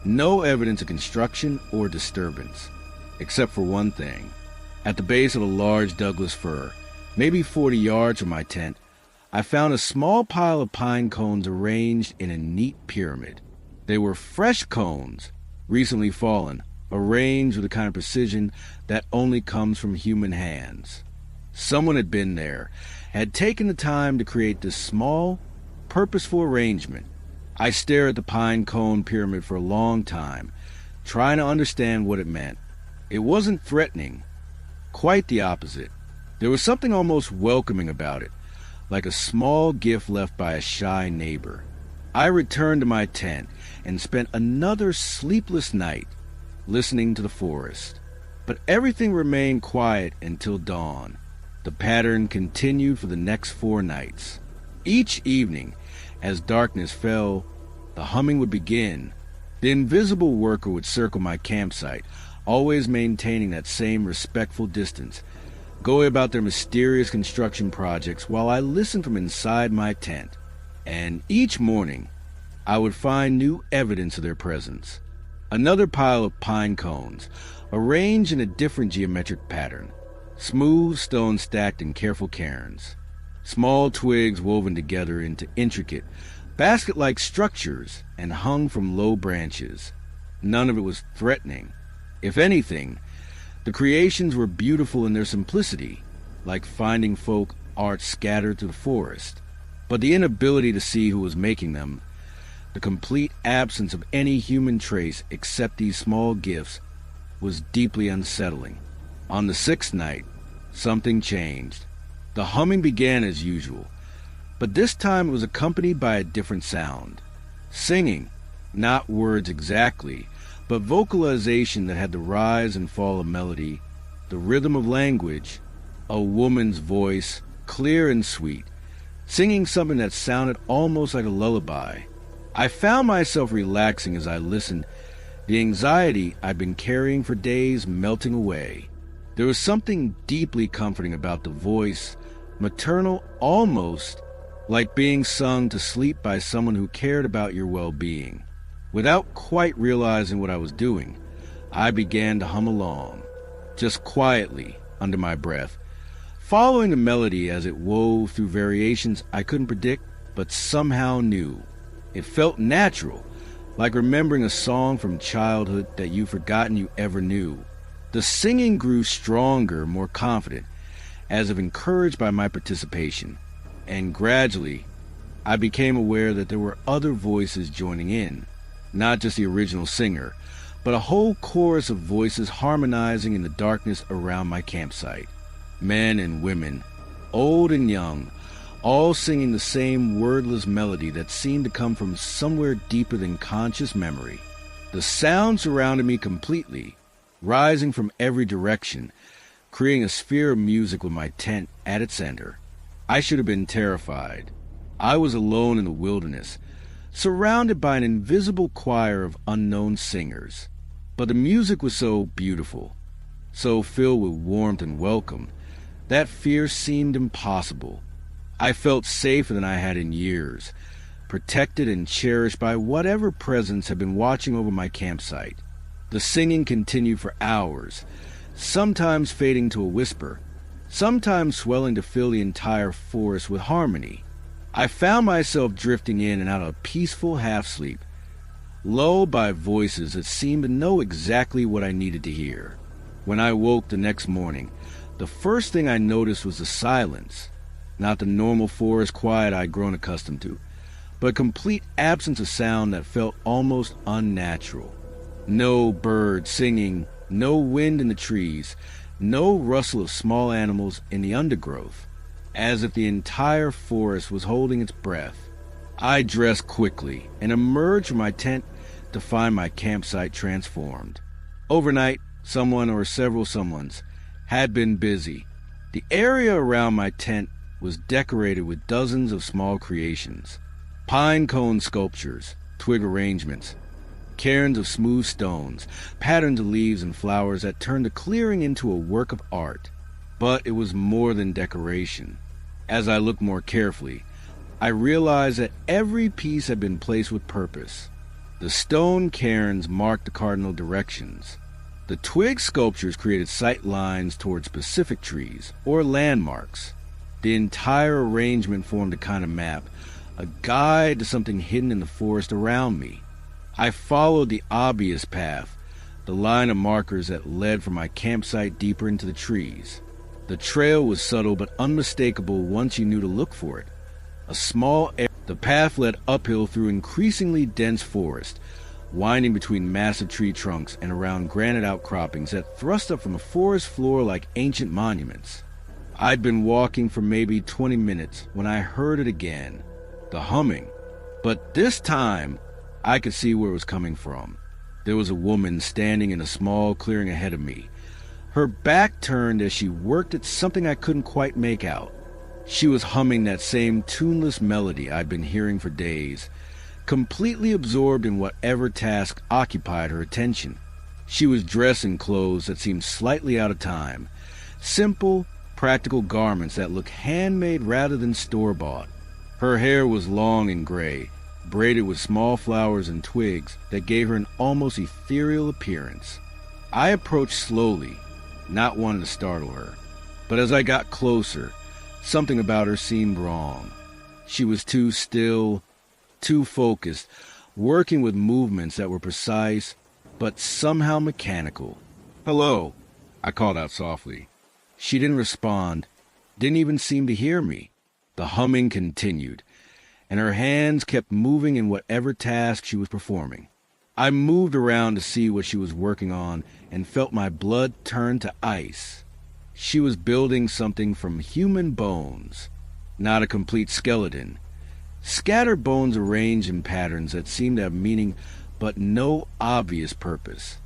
no evidence of construction or disturbance, except for one thing. At the base of a large Douglas fir, maybe 40 yards from my tent, I found a small pile of pine cones arranged in a neat pyramid. They were fresh cones, recently fallen, arranged with the kind of precision that only comes from human hands. Someone had been there, had taken the time to create this small, purposeful arrangement. I stared at the pine cone pyramid for a long time, trying to understand what it meant. It wasn't threatening, quite the opposite. There was something almost welcoming about it, like a small gift left by a shy neighbor. I returned to my tent and spent another sleepless night listening to the forest. But everything remained quiet until dawn. The pattern continued for the next 4 nights. Each evening, as darkness fell, the humming would begin. The invisible worker would circle my campsite, always maintaining that same respectful distance, going about their mysterious construction projects while I listened from inside my tent. And each morning, I would find new evidence of their presence. Another pile of pine cones, arranged in a different geometric pattern. Smooth stone stacked in careful cairns. Small twigs woven together into intricate, basket-like structures and hung from low branches. None of it was threatening. If anything, the creations were beautiful in their simplicity, like finding folk art scattered through the forest. But the inability to see who was making them, the complete absence of any human trace except these small gifts, was deeply unsettling. On the 6th night, something changed. The humming began as usual, but this time it was accompanied by a different sound. Singing, not words exactly, but vocalization that had the rise and fall of melody, the rhythm of language, a woman's voice, clear and sweet, singing something that sounded almost like a lullaby. I found myself relaxing as I listened, the anxiety I'd been carrying for days melting away. There was something deeply comforting about the voice, maternal almost, like being sung to sleep by someone who cared about your well-being. Without quite realizing what I was doing, I began to hum along, just quietly, under my breath, following the melody as it wove through variations I couldn't predict, but somehow knew. It felt natural, like remembering a song from childhood that you've forgotten you ever knew. The singing grew stronger, more confident, as if encouraged by my participation, and gradually I became aware that there were other voices joining in, not just the original singer, but a whole chorus of voices harmonizing in the darkness around my campsite. Men and women, old and young, all singing the same wordless melody that seemed to come from somewhere deeper than conscious memory. The sound surrounded me completely, rising from every direction, creating a sphere of music with my tent at its center. I should have been terrified. I was alone in the wilderness, surrounded by an invisible choir of unknown singers. But the music was so beautiful, so filled with warmth and welcome, that fear seemed impossible. I felt safer than I had in years, protected and cherished by whatever presence had been watching over my campsite. The singing continued for hours, sometimes fading to a whisper, sometimes swelling to fill the entire forest with harmony. I found myself drifting in and out of peaceful half-sleep, lulled by voices that seemed to know exactly what I needed to hear. When I woke the next morning, the first thing I noticed was the silence, not the normal forest quiet I'd grown accustomed to, but a complete absence of sound that felt almost unnatural. No birds singing, no wind in the trees, no rustle of small animals in the undergrowth, as if the entire forest was holding its breath. I dressed quickly and emerged from my tent to find my campsite transformed. Overnight, someone or several someones had been busy. The area around my tent was decorated with dozens of small creations. Pine cone sculptures, twig arrangements, cairns of smooth stones, patterns of leaves and flowers that turned the clearing into a work of art. But it was more than decoration. As I looked more carefully, I realized that every piece had been placed with purpose. The stone cairns marked the cardinal directions. The twig sculptures created sight lines toward specific trees or landmarks. The entire arrangement formed a kind of map, a guide to something hidden in the forest around me. I followed the obvious path, the line of markers that led from my campsite deeper into the trees. The trail was subtle but unmistakable once you knew to look for it. A small area. The path led uphill through increasingly dense forest, winding between massive tree trunks and around granite outcroppings that thrust up from the forest floor like ancient monuments. I'd been walking for maybe 20 minutes when I heard it again, the humming. But this time, I could see where it was coming from. There was a woman standing in a small clearing ahead of me, Her back turned as she worked at something I couldn't quite make out. She was humming that same tuneless melody I'd been hearing for days, completely absorbed in whatever task occupied her attention. She was dressed in clothes that seemed slightly out of time, simple, practical garments that looked handmade rather than store-bought. Her hair was long and gray, braided with small flowers and twigs that gave her an almost ethereal appearance. I approached slowly, not wanting to startle her, but as I got closer, something about her seemed wrong. She was too still, too focused, working with movements that were precise, but somehow mechanical. "Hello," I called out softly. She didn't respond, didn't even seem to hear me. The humming continued, and her hands kept moving in whatever task she was performing. I moved around to see what she was working on and felt my blood turn to ice. She was building something from human bones, not a complete skeleton. Scattered bones arranged in patterns that seemed to have meaning but no obvious purpose.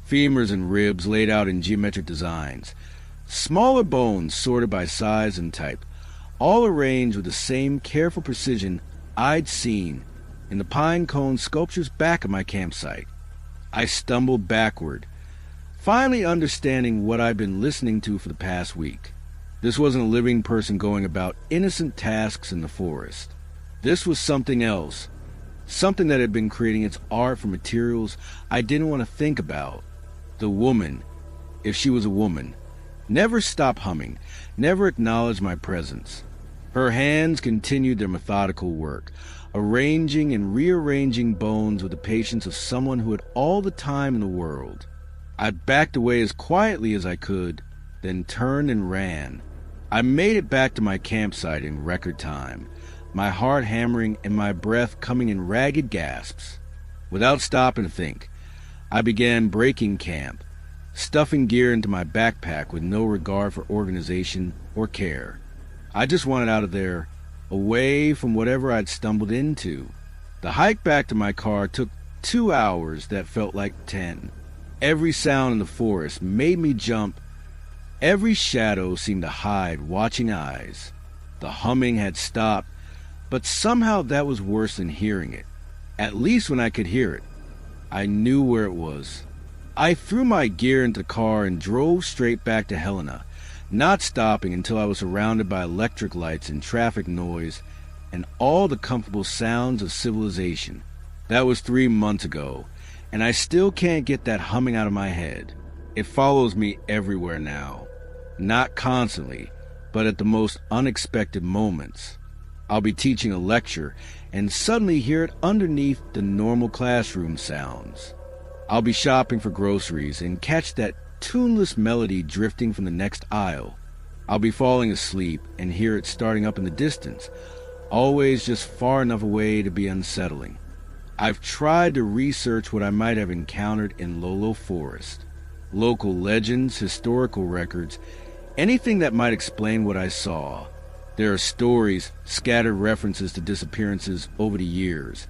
Femurs and ribs laid out in geometric designs. Smaller bones sorted by size and type, all arranged with the same careful precision I'd seen in the pine cone sculptures back of my campsite. I stumbled backward, finally understanding what I'd been listening to for the past week. This wasn't a living person going about innocent tasks in the forest. This was something else, something that had been creating its art from materials I didn't want to think about. The woman, if she was a woman, never stopped humming, never acknowledged my presence. Her hands continued their methodical work, arranging and rearranging bones with the patience of someone who had all the time in the world. I backed away as quietly as I could, then turned and ran. I made it back to my campsite in record time, my heart hammering and my breath coming in ragged gasps. Without stopping to think, I began breaking camp, stuffing gear into my backpack with no regard for organization or care. I just wanted out of there, away from whatever I'd stumbled into. The hike back to my car took 2 hours that felt like 10. Every sound in the forest made me jump. Every shadow seemed to hide watching eyes. The humming had stopped, but somehow that was worse than hearing it. At least when I could hear it, I knew where it was. I threw my gear into the car and drove straight back to Helena, not stopping until I was surrounded by electric lights and traffic noise and all the comfortable sounds of civilization. That was 3 months ago, and I still can't get that humming out of my head. It follows me everywhere now. Not constantly, but at the most unexpected moments. I'll be teaching a lecture and suddenly hear it underneath the normal classroom sounds. I'll be shopping for groceries and catch that tuneless melody drifting from the next aisle. I'll be falling asleep and hear it starting up in the distance, always just far enough away to be unsettling. I've tried to research what I might have encountered in Ocala Forest. Local legends, historical records, anything that might explain what I saw. There are stories, scattered references to disappearances over the years,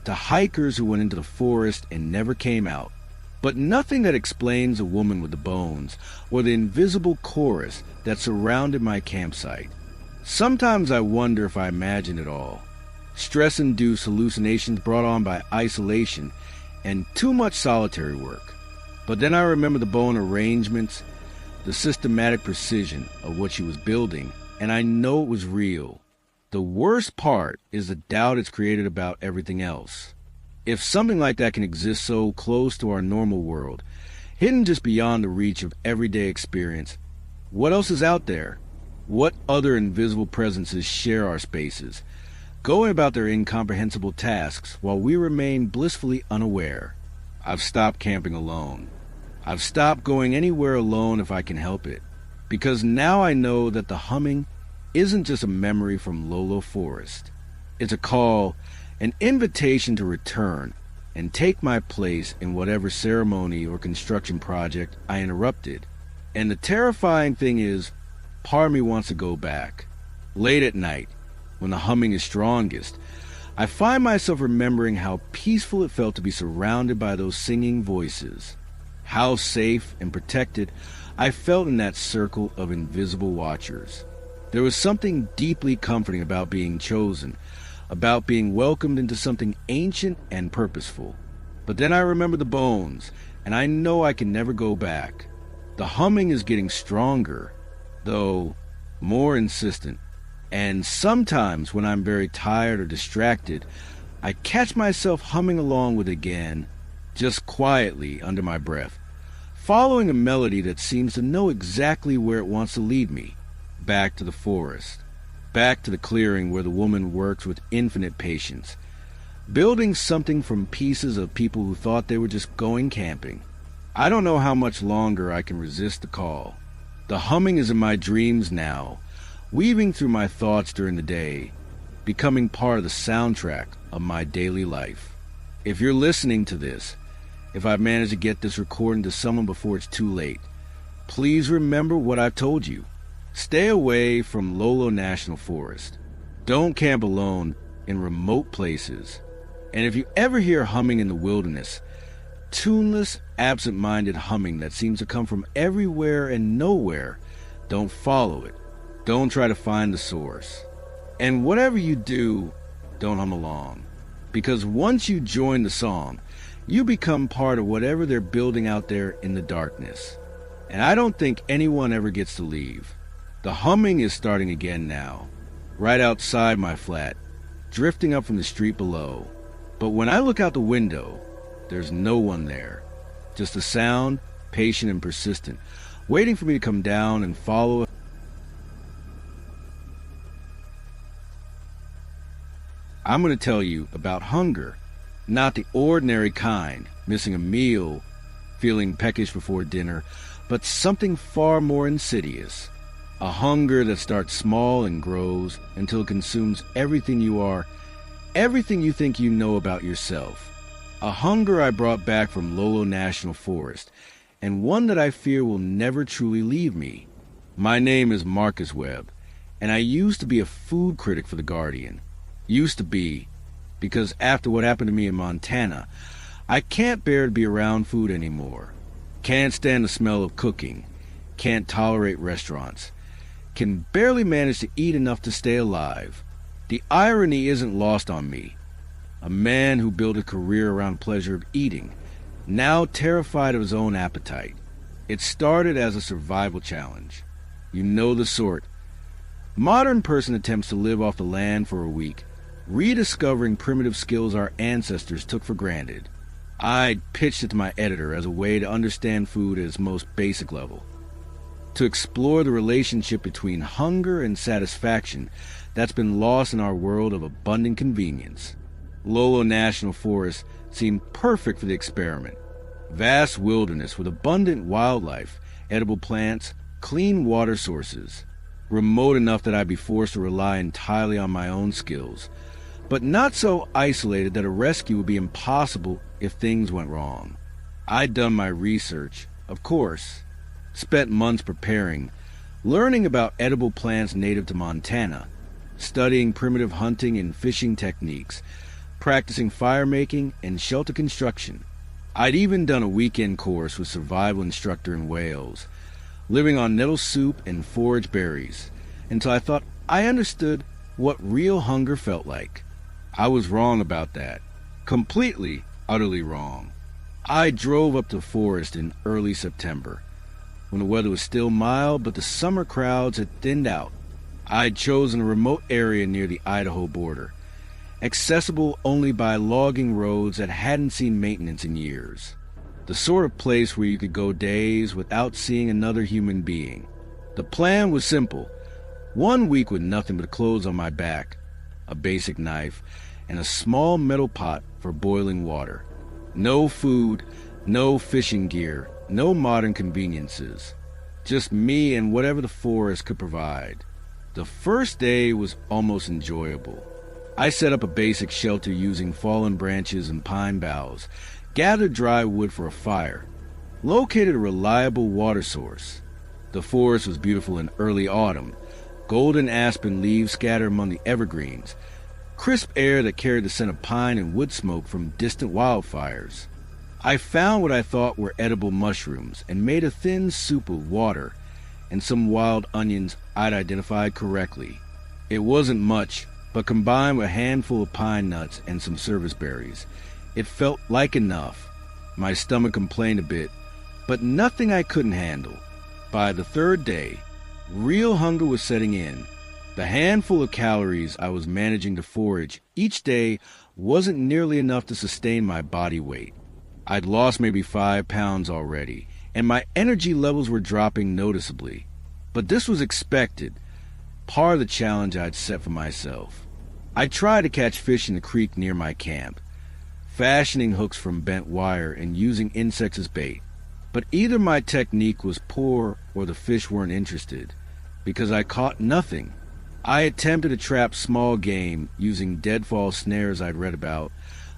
to hikers who went into the forest and never came out. But nothing that explains a woman with the bones, or the invisible chorus that surrounded my campsite. Sometimes I wonder if I imagined it all. Stress-induced hallucinations brought on by isolation and too much solitary work. But then I remember the bone arrangements, the systematic precision of what she was building, and I know it was real. The worst part is the doubt it's created about everything else. If something like that can exist so close to our normal world, hidden just beyond the reach of everyday experience, what else is out there? What other invisible presences share our spaces, going about their incomprehensible tasks while we remain blissfully unaware? I've stopped camping alone. I've stopped going anywhere alone if I can help it, because now I know that the humming isn't just a memory from Ocala Forest. It's a call, an invitation to return and take my place in whatever ceremony or construction project I interrupted. And the terrifying thing is, part of me wants to go back. Late at night, when the humming is strongest, I find myself remembering how peaceful it felt to be surrounded by those singing voices. How safe and protected I felt in that circle of invisible watchers. There was something deeply comforting about being chosen, about being welcomed into something ancient and purposeful. But then I remember the bones, and I know I can never go back. The humming is getting stronger, though more insistent. And sometimes when I'm very tired or distracted, I catch myself humming along with it again, just quietly under my breath, following a melody that seems to know exactly where it wants to lead me. Back to the forest, back to the clearing where the woman works with infinite patience, building something from pieces of people who thought they were just going camping. I don't know how much longer I can resist the call. The humming is in my dreams now, weaving through my thoughts during the day, becoming part of the soundtrack of my daily life. If you're listening to this, if I've managed to get this recording to someone before it's too late, please remember what I've told you. Stay away from Ocala National Forest. Don't camp alone in remote places. And if you ever hear humming in the wilderness, tuneless, absent-minded humming that seems to come from everywhere and nowhere, don't follow it. Don't try to find the source. And whatever you do, don't hum along. Because once you join the song, you become part of whatever they're building out there in the darkness. And I don't think anyone ever gets to leave. The humming is starting again now, right outside my flat, drifting up from the street below. But when I look out the window, there's no one there. Just a sound, patient and persistent, waiting for me to come down and follow. I'm going to tell you about hunger, not the ordinary kind, missing a meal, feeling peckish before dinner, but something far more insidious. A hunger that starts small and grows until it consumes everything you are, everything you think you know about yourself. A hunger I brought back from Ocala National Forest, and one that I fear will never truly leave me. My name is Marcus Webb, and I used to be a food critic for The Guardian. Used to be, because after what happened to me in Montana, I can't bear to be around food anymore. Can't stand the smell of cooking. Can't tolerate restaurants. Can barely manage to eat enough to stay alive. The irony isn't lost on me. A man who built a career around pleasure of eating, now terrified of his own appetite. It started as a survival challenge. You know the sort. Modern person attempts to live off the land for a week, rediscovering primitive skills our ancestors took for granted. I pitched it to my editor as a way to understand food at its most basic level, to explore the relationship between hunger and satisfaction that's been lost in our world of abundant convenience. Ocala National Forest seemed perfect for the experiment. Vast wilderness with abundant wildlife, edible plants, clean water sources. Remote enough that I'd be forced to rely entirely on my own skills, but not so isolated that a rescue would be impossible if things went wrong. I'd done my research, of course, spent months preparing, learning about edible plants native to Montana, studying primitive hunting and fishing techniques, practicing fire making and shelter construction. I'd even done a weekend course with survival instructor in Wales, living on nettle soup and forage berries, until I thought I understood what real hunger felt like. I was wrong about that. Completely, utterly wrong. I drove up to the forest in early September, when the weather was still mild, but the summer crowds had thinned out. I'd chosen a remote area near the Idaho border, accessible only by logging roads that hadn't seen maintenance in years. The sort of place where you could go days without seeing another human being. The plan was simple. 1 week with nothing but clothes on my back, a basic knife, and a small metal pot for boiling water. No food, no fishing gear, no modern conveniences. Just me and whatever the forest could provide. The first day was almost enjoyable. I set up a basic shelter using fallen branches and pine boughs, gathered dry wood for a fire, located a reliable water source. The forest was beautiful in early autumn, golden aspen leaves scattered among the evergreens, crisp air that carried the scent of pine and wood smoke from distant wildfires. I found what I thought were edible mushrooms and made a thin soup of water and some wild onions I'd identified correctly. It wasn't much, but combined with a handful of pine nuts and some service berries, it felt like enough. My stomach complained a bit, but nothing I couldn't handle. By the third day, real hunger was setting in. The handful of calories I was managing to forage each day wasn't nearly enough to sustain my body weight. I'd lost maybe 5 pounds already, and my energy levels were dropping noticeably. But this was expected, part of the challenge I'd set for myself. I tried to catch fish in the creek near my camp, fashioning hooks from bent wire and using insects as bait. But either my technique was poor or the fish weren't interested, because I caught nothing. I attempted to trap small game using deadfall snares I'd read about,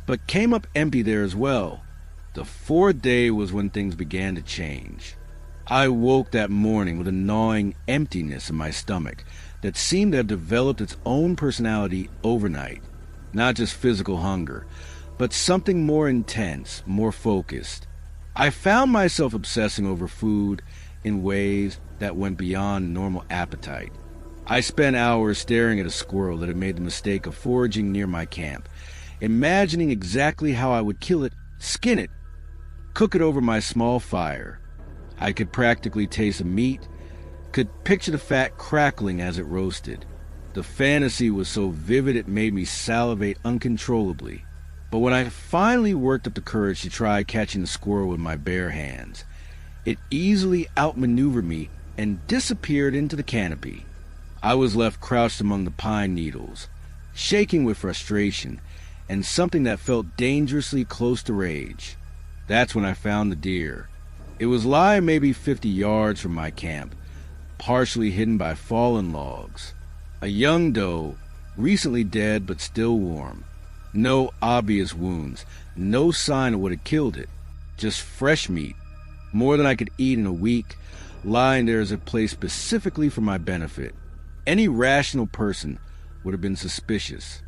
but came up empty there as well. The fourth day was when things began to change. I woke that morning with a gnawing emptiness in my stomach that seemed to have developed its own personality overnight. Not just physical hunger, but something more intense, more focused. I found myself obsessing over food in ways that went beyond normal appetite. I spent hours staring at a squirrel that had made the mistake of foraging near my camp, imagining exactly how I would kill it, skin it, cook it over my small fire. I could practically taste the meat, could picture the fat crackling as it roasted. The fantasy was so vivid it made me salivate uncontrollably. But when I finally worked up the courage to try catching the squirrel with my bare hands, it easily outmaneuvered me and disappeared into the canopy. I was left crouched among the pine needles, shaking with frustration and something that felt dangerously close to rage. That's when I found the deer. It was lying maybe 50 yards from my camp, partially hidden by fallen logs. A young doe, recently dead but still warm. No obvious wounds, no sign of what had killed it. Just fresh meat, more than I could eat in a week, lying there as a place specifically for my benefit. Any rational person would have been suspicious.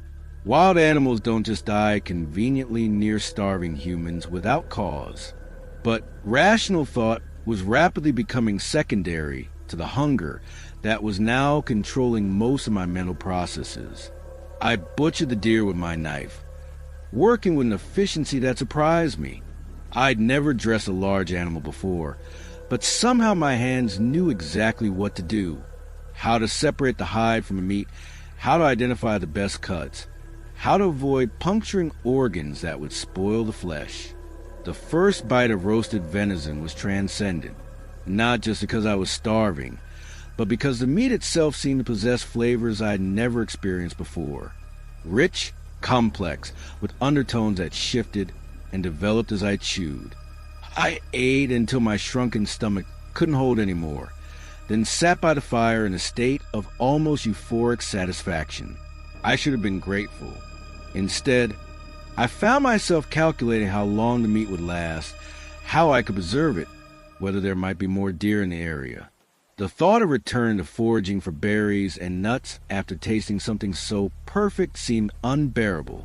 Wild animals don't just die conveniently near starving humans without cause. But rational thought was rapidly becoming secondary to the hunger that was now controlling most of my mental processes. I butchered the deer with my knife, working with an efficiency that surprised me. I'd never dressed a large animal before, but somehow my hands knew exactly what to do. How to separate the hide from the meat, how to identify the best cuts, how to avoid puncturing organs that would spoil the flesh. The first bite of roasted venison was transcendent, not just because I was starving, but because the meat itself seemed to possess flavors I'd never experienced before. Rich, complex, with undertones that shifted and developed as I chewed. I ate until my shrunken stomach couldn't hold any more, then sat by the fire in a state of almost euphoric satisfaction. I should have been grateful. Instead, I found myself calculating how long the meat would last, how I could preserve it, whether there might be more deer in the area. The thought of returning to foraging for berries and nuts after tasting something so perfect seemed unbearable.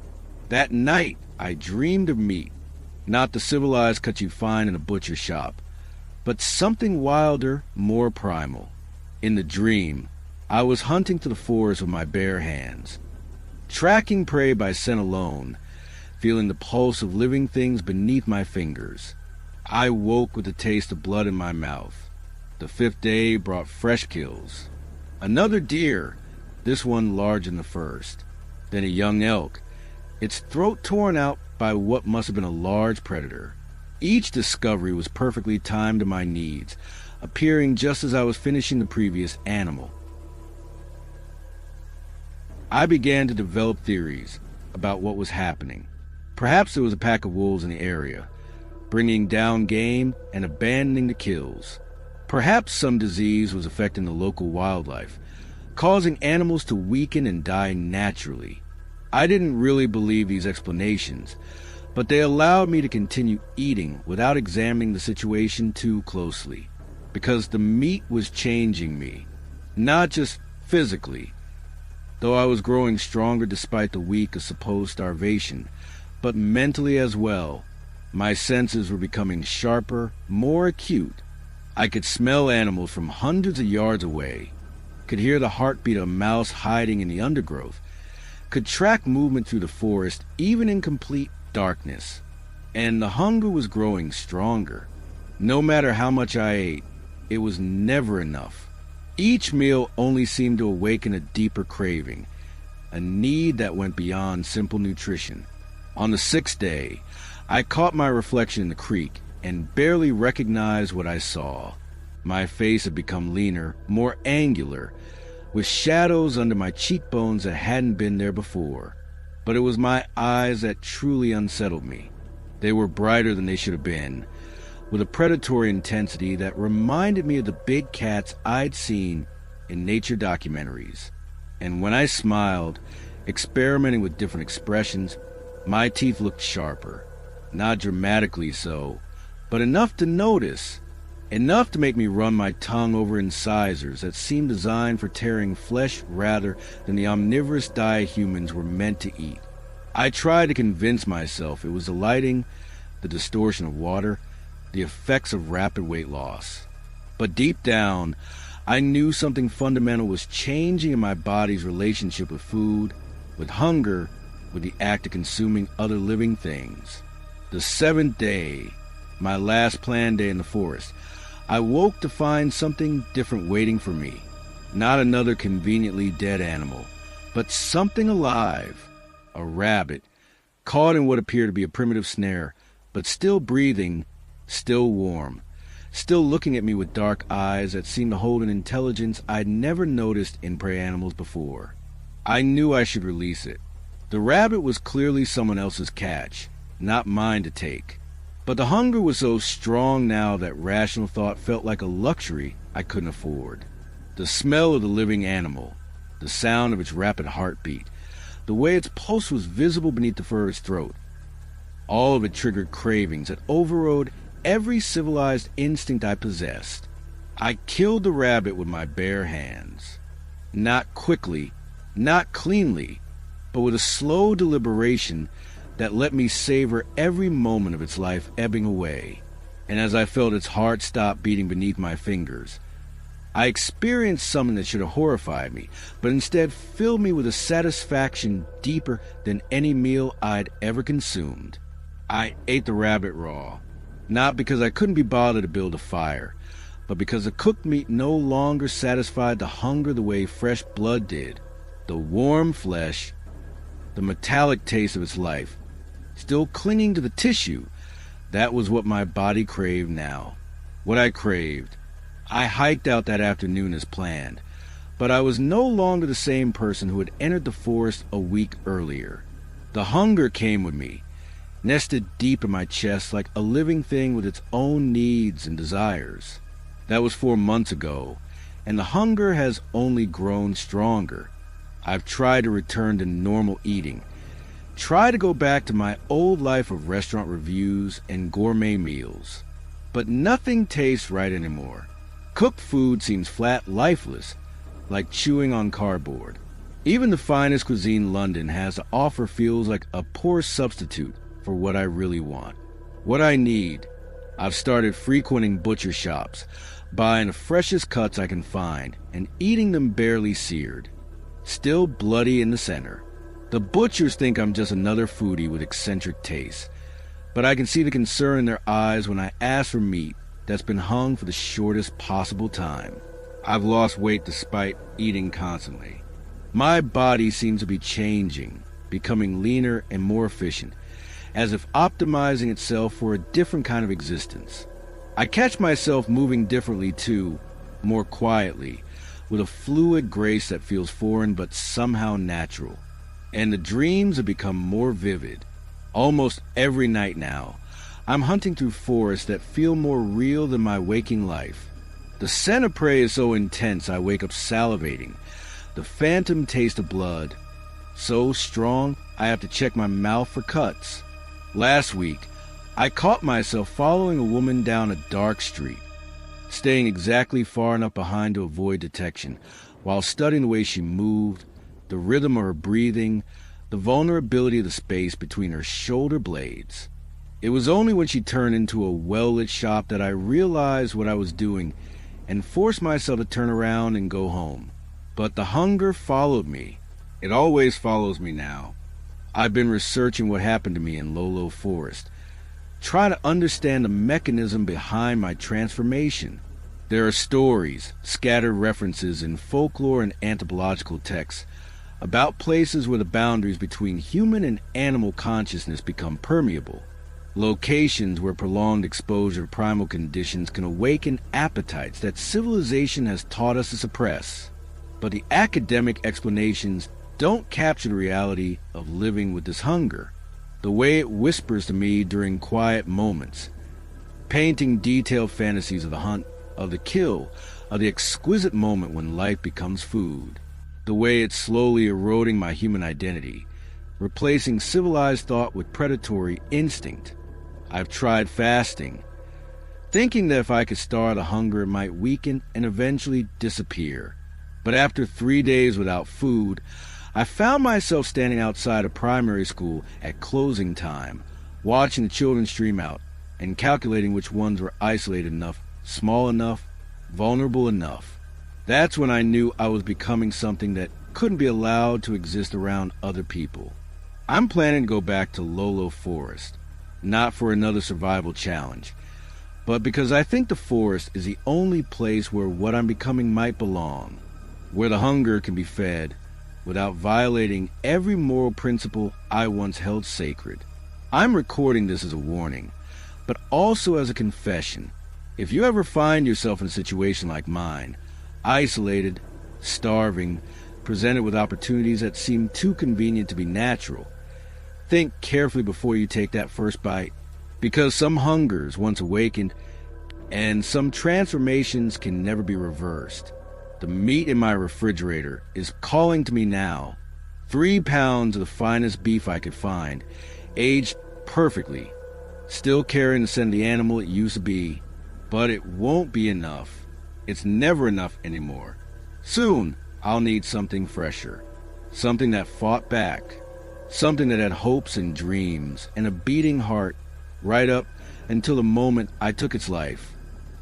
That night, I dreamed of meat, not the civilized cut you'd find in a butcher shop, but something wilder, more primal. In the dream, I was hunting through the forest with my bare hands, tracking prey by scent alone, feeling the pulse of living things beneath my fingers. I woke with the taste of blood in my mouth. The fifth day brought fresh kills. Another deer, this one larger than the first. Then a young elk, its throat torn out by what must have been a large predator. Each discovery was perfectly timed to my needs, appearing just as I was finishing the previous animal. I began to develop theories about what was happening. Perhaps there was a pack of wolves in the area, bringing down game and abandoning the kills. Perhaps some disease was affecting the local wildlife, causing animals to weaken and die naturally. I didn't really believe these explanations, but they allowed me to continue eating without examining the situation too closely, because the meat was changing me, not just physically, though I was growing stronger despite the week of supposed starvation, but mentally as well. My senses were becoming sharper, more acute. I could smell animals from hundreds of yards away, could hear the heartbeat of a mouse hiding in the undergrowth, could track movement through the forest even in complete darkness. And the hunger was growing stronger. No matter how much I ate, it was never enough. Each meal only seemed to awaken a deeper craving, a need that went beyond simple nutrition. On the 6th day, I caught my reflection in the creek and barely recognized what I saw. My face had become leaner, more angular, with shadows under my cheekbones that hadn't been there before. But it was my eyes that truly unsettled me. They were brighter than they should have been, with a predatory intensity that reminded me of the big cats I'd seen in nature documentaries. And when I smiled, experimenting with different expressions, my teeth looked sharper. Not dramatically so, but enough to notice. Enough to make me run my tongue over incisors that seemed designed for tearing flesh rather than the omnivorous diet humans were meant to eat. I tried to convince myself it was the lighting, the distortion of water, the effects of rapid weight loss. But deep down, I knew something fundamental was changing in my body's relationship with food, with hunger, with the act of consuming other living things. The 7th day, my last planned day in the forest, I woke to find something different waiting for me. Not another conveniently dead animal, but something alive. A rabbit, caught in what appeared to be a primitive snare, but still breathing, still warm, still looking at me with dark eyes that seemed to hold an intelligence I'd never noticed in prey animals before. I knew I should release it. The rabbit was clearly someone else's catch, not mine to take. But the hunger was so strong now that rational thought felt like a luxury I couldn't afford. The smell of the living animal, the sound of its rapid heartbeat, the way its pulse was visible beneath the fur of its throat, all of it triggered cravings that overrode every civilized instinct I possessed. I killed the rabbit with my bare hands. Not quickly, not cleanly, but with a slow deliberation that let me savor every moment of its life ebbing away. And as I felt its heart stop beating beneath my fingers, I experienced something that should have horrified me, but instead filled me with a satisfaction deeper than any meal I'd ever consumed. I ate the rabbit raw, not because I couldn't be bothered to build a fire, but because the cooked meat no longer satisfied the hunger the way fresh blood did. The warm flesh, the metallic taste of its life, still clinging to the tissue, that was what my body craved now. What I craved. I hiked out that afternoon as planned, but I was no longer the same person who had entered the forest a week earlier. The hunger came with me, nested deep in my chest like a living thing with its own needs and desires. That was 4 months ago, and the hunger has only grown stronger. I've tried to return to normal eating, try to go back to my old life of restaurant reviews and gourmet meals. But nothing tastes right anymore. Cooked food seems flat lifeless, like chewing on cardboard. Even the finest cuisine London has to offer feels like a poor substitute for what I really want. What I need. I've started frequenting butcher shops, buying the freshest cuts I can find, and eating them barely seared, still bloody in the center. The butchers think I'm just another foodie with eccentric tastes, but I can see the concern in their eyes when I ask for meat that's been hung for the shortest possible time. I've lost weight despite eating constantly. My body seems to be changing, becoming leaner and more efficient, as if optimizing itself for a different kind of existence. I catch myself moving differently too, more quietly, with a fluid grace that feels foreign but somehow natural. And the dreams have become more vivid. Almost every night now, I'm hunting through forests that feel more real than my waking life. The scent of prey is so intense I wake up salivating, the phantom taste of blood. So strong, I have to check my mouth for cuts. Last week, I caught myself following a woman down a dark street, staying exactly far enough behind to avoid detection, while studying the way she moved, the rhythm of her breathing, the vulnerability of the space between her shoulder blades. It was only when she turned into a well-lit shop that I realized what I was doing and forced myself to turn around and go home. But the hunger followed me. It always follows me now. I've been researching what happened to me in Ocala Forest, trying to understand the mechanism behind my transformation. There are stories, scattered references in folklore and anthropological texts about places where the boundaries between human and animal consciousness become permeable. Locations where prolonged exposure to primal conditions can awaken appetites that civilization has taught us to suppress. But the academic explanations don't capture the reality of living with this hunger, the way it whispers to me during quiet moments, painting detailed fantasies of the hunt, of the kill, of the exquisite moment when life becomes food, the way it's slowly eroding my human identity, replacing civilized thought with predatory instinct. I've tried fasting, thinking that if I could starve the hunger it might weaken and eventually disappear. But after 3 days without food, I found myself standing outside a primary school at closing time, watching the children stream out and calculating which ones were isolated enough, small enough, vulnerable enough. That's when I knew I was becoming something that couldn't be allowed to exist around other people. I'm planning to go back to Ocala Forest, not for another survival challenge, but because I think the forest is the only place where what I'm becoming might belong, where the hunger can be fed without violating every moral principle I once held sacred. I'm recording this as a warning, but also as a confession. If you ever find yourself in a situation like mine, isolated, starving, presented with opportunities that seem too convenient to be natural, think carefully before you take that first bite, because some hungers once awakened and some transformations can never be reversed. The meat in my refrigerator is calling to me now. 3 pounds of the finest beef I could find, aged perfectly, still carrying the scent of the animal it used to be, but it won't be enough. It's never enough anymore. Soon, I'll need something fresher, something that fought back, something that had hopes and dreams and a beating heart right up until the moment I took its life.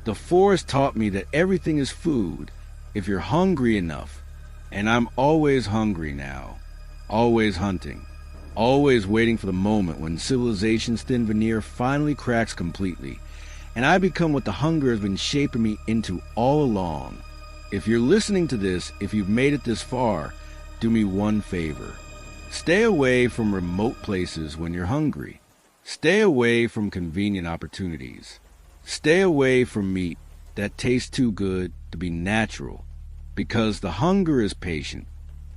The forest taught me that everything is food if you're hungry enough, and I'm always hungry now, always hunting, always waiting for the moment when civilization's thin veneer finally cracks completely, and I become what the hunger has been shaping me into all along. If you're listening to this, if you've made it this far, do me one favor. Stay away from remote places when you're hungry. Stay away from convenient opportunities. Stay away from meat that tastes too good to be natural, because the hunger is patient,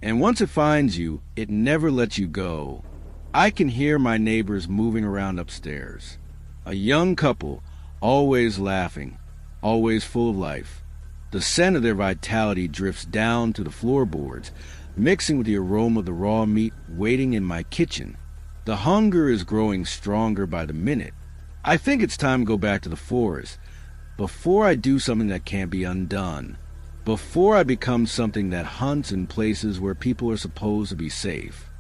and once it finds you, it never lets you go. I can hear my neighbors moving around upstairs. A young couple, always laughing, always full of life. The scent of their vitality drifts down to the floorboards, mixing with the aroma of the raw meat waiting in my kitchen. The hunger is growing stronger by the minute. I think it's time to go back to the forest, before I do something that can't be undone, before I become something that hunts in places where people are supposed to be safe.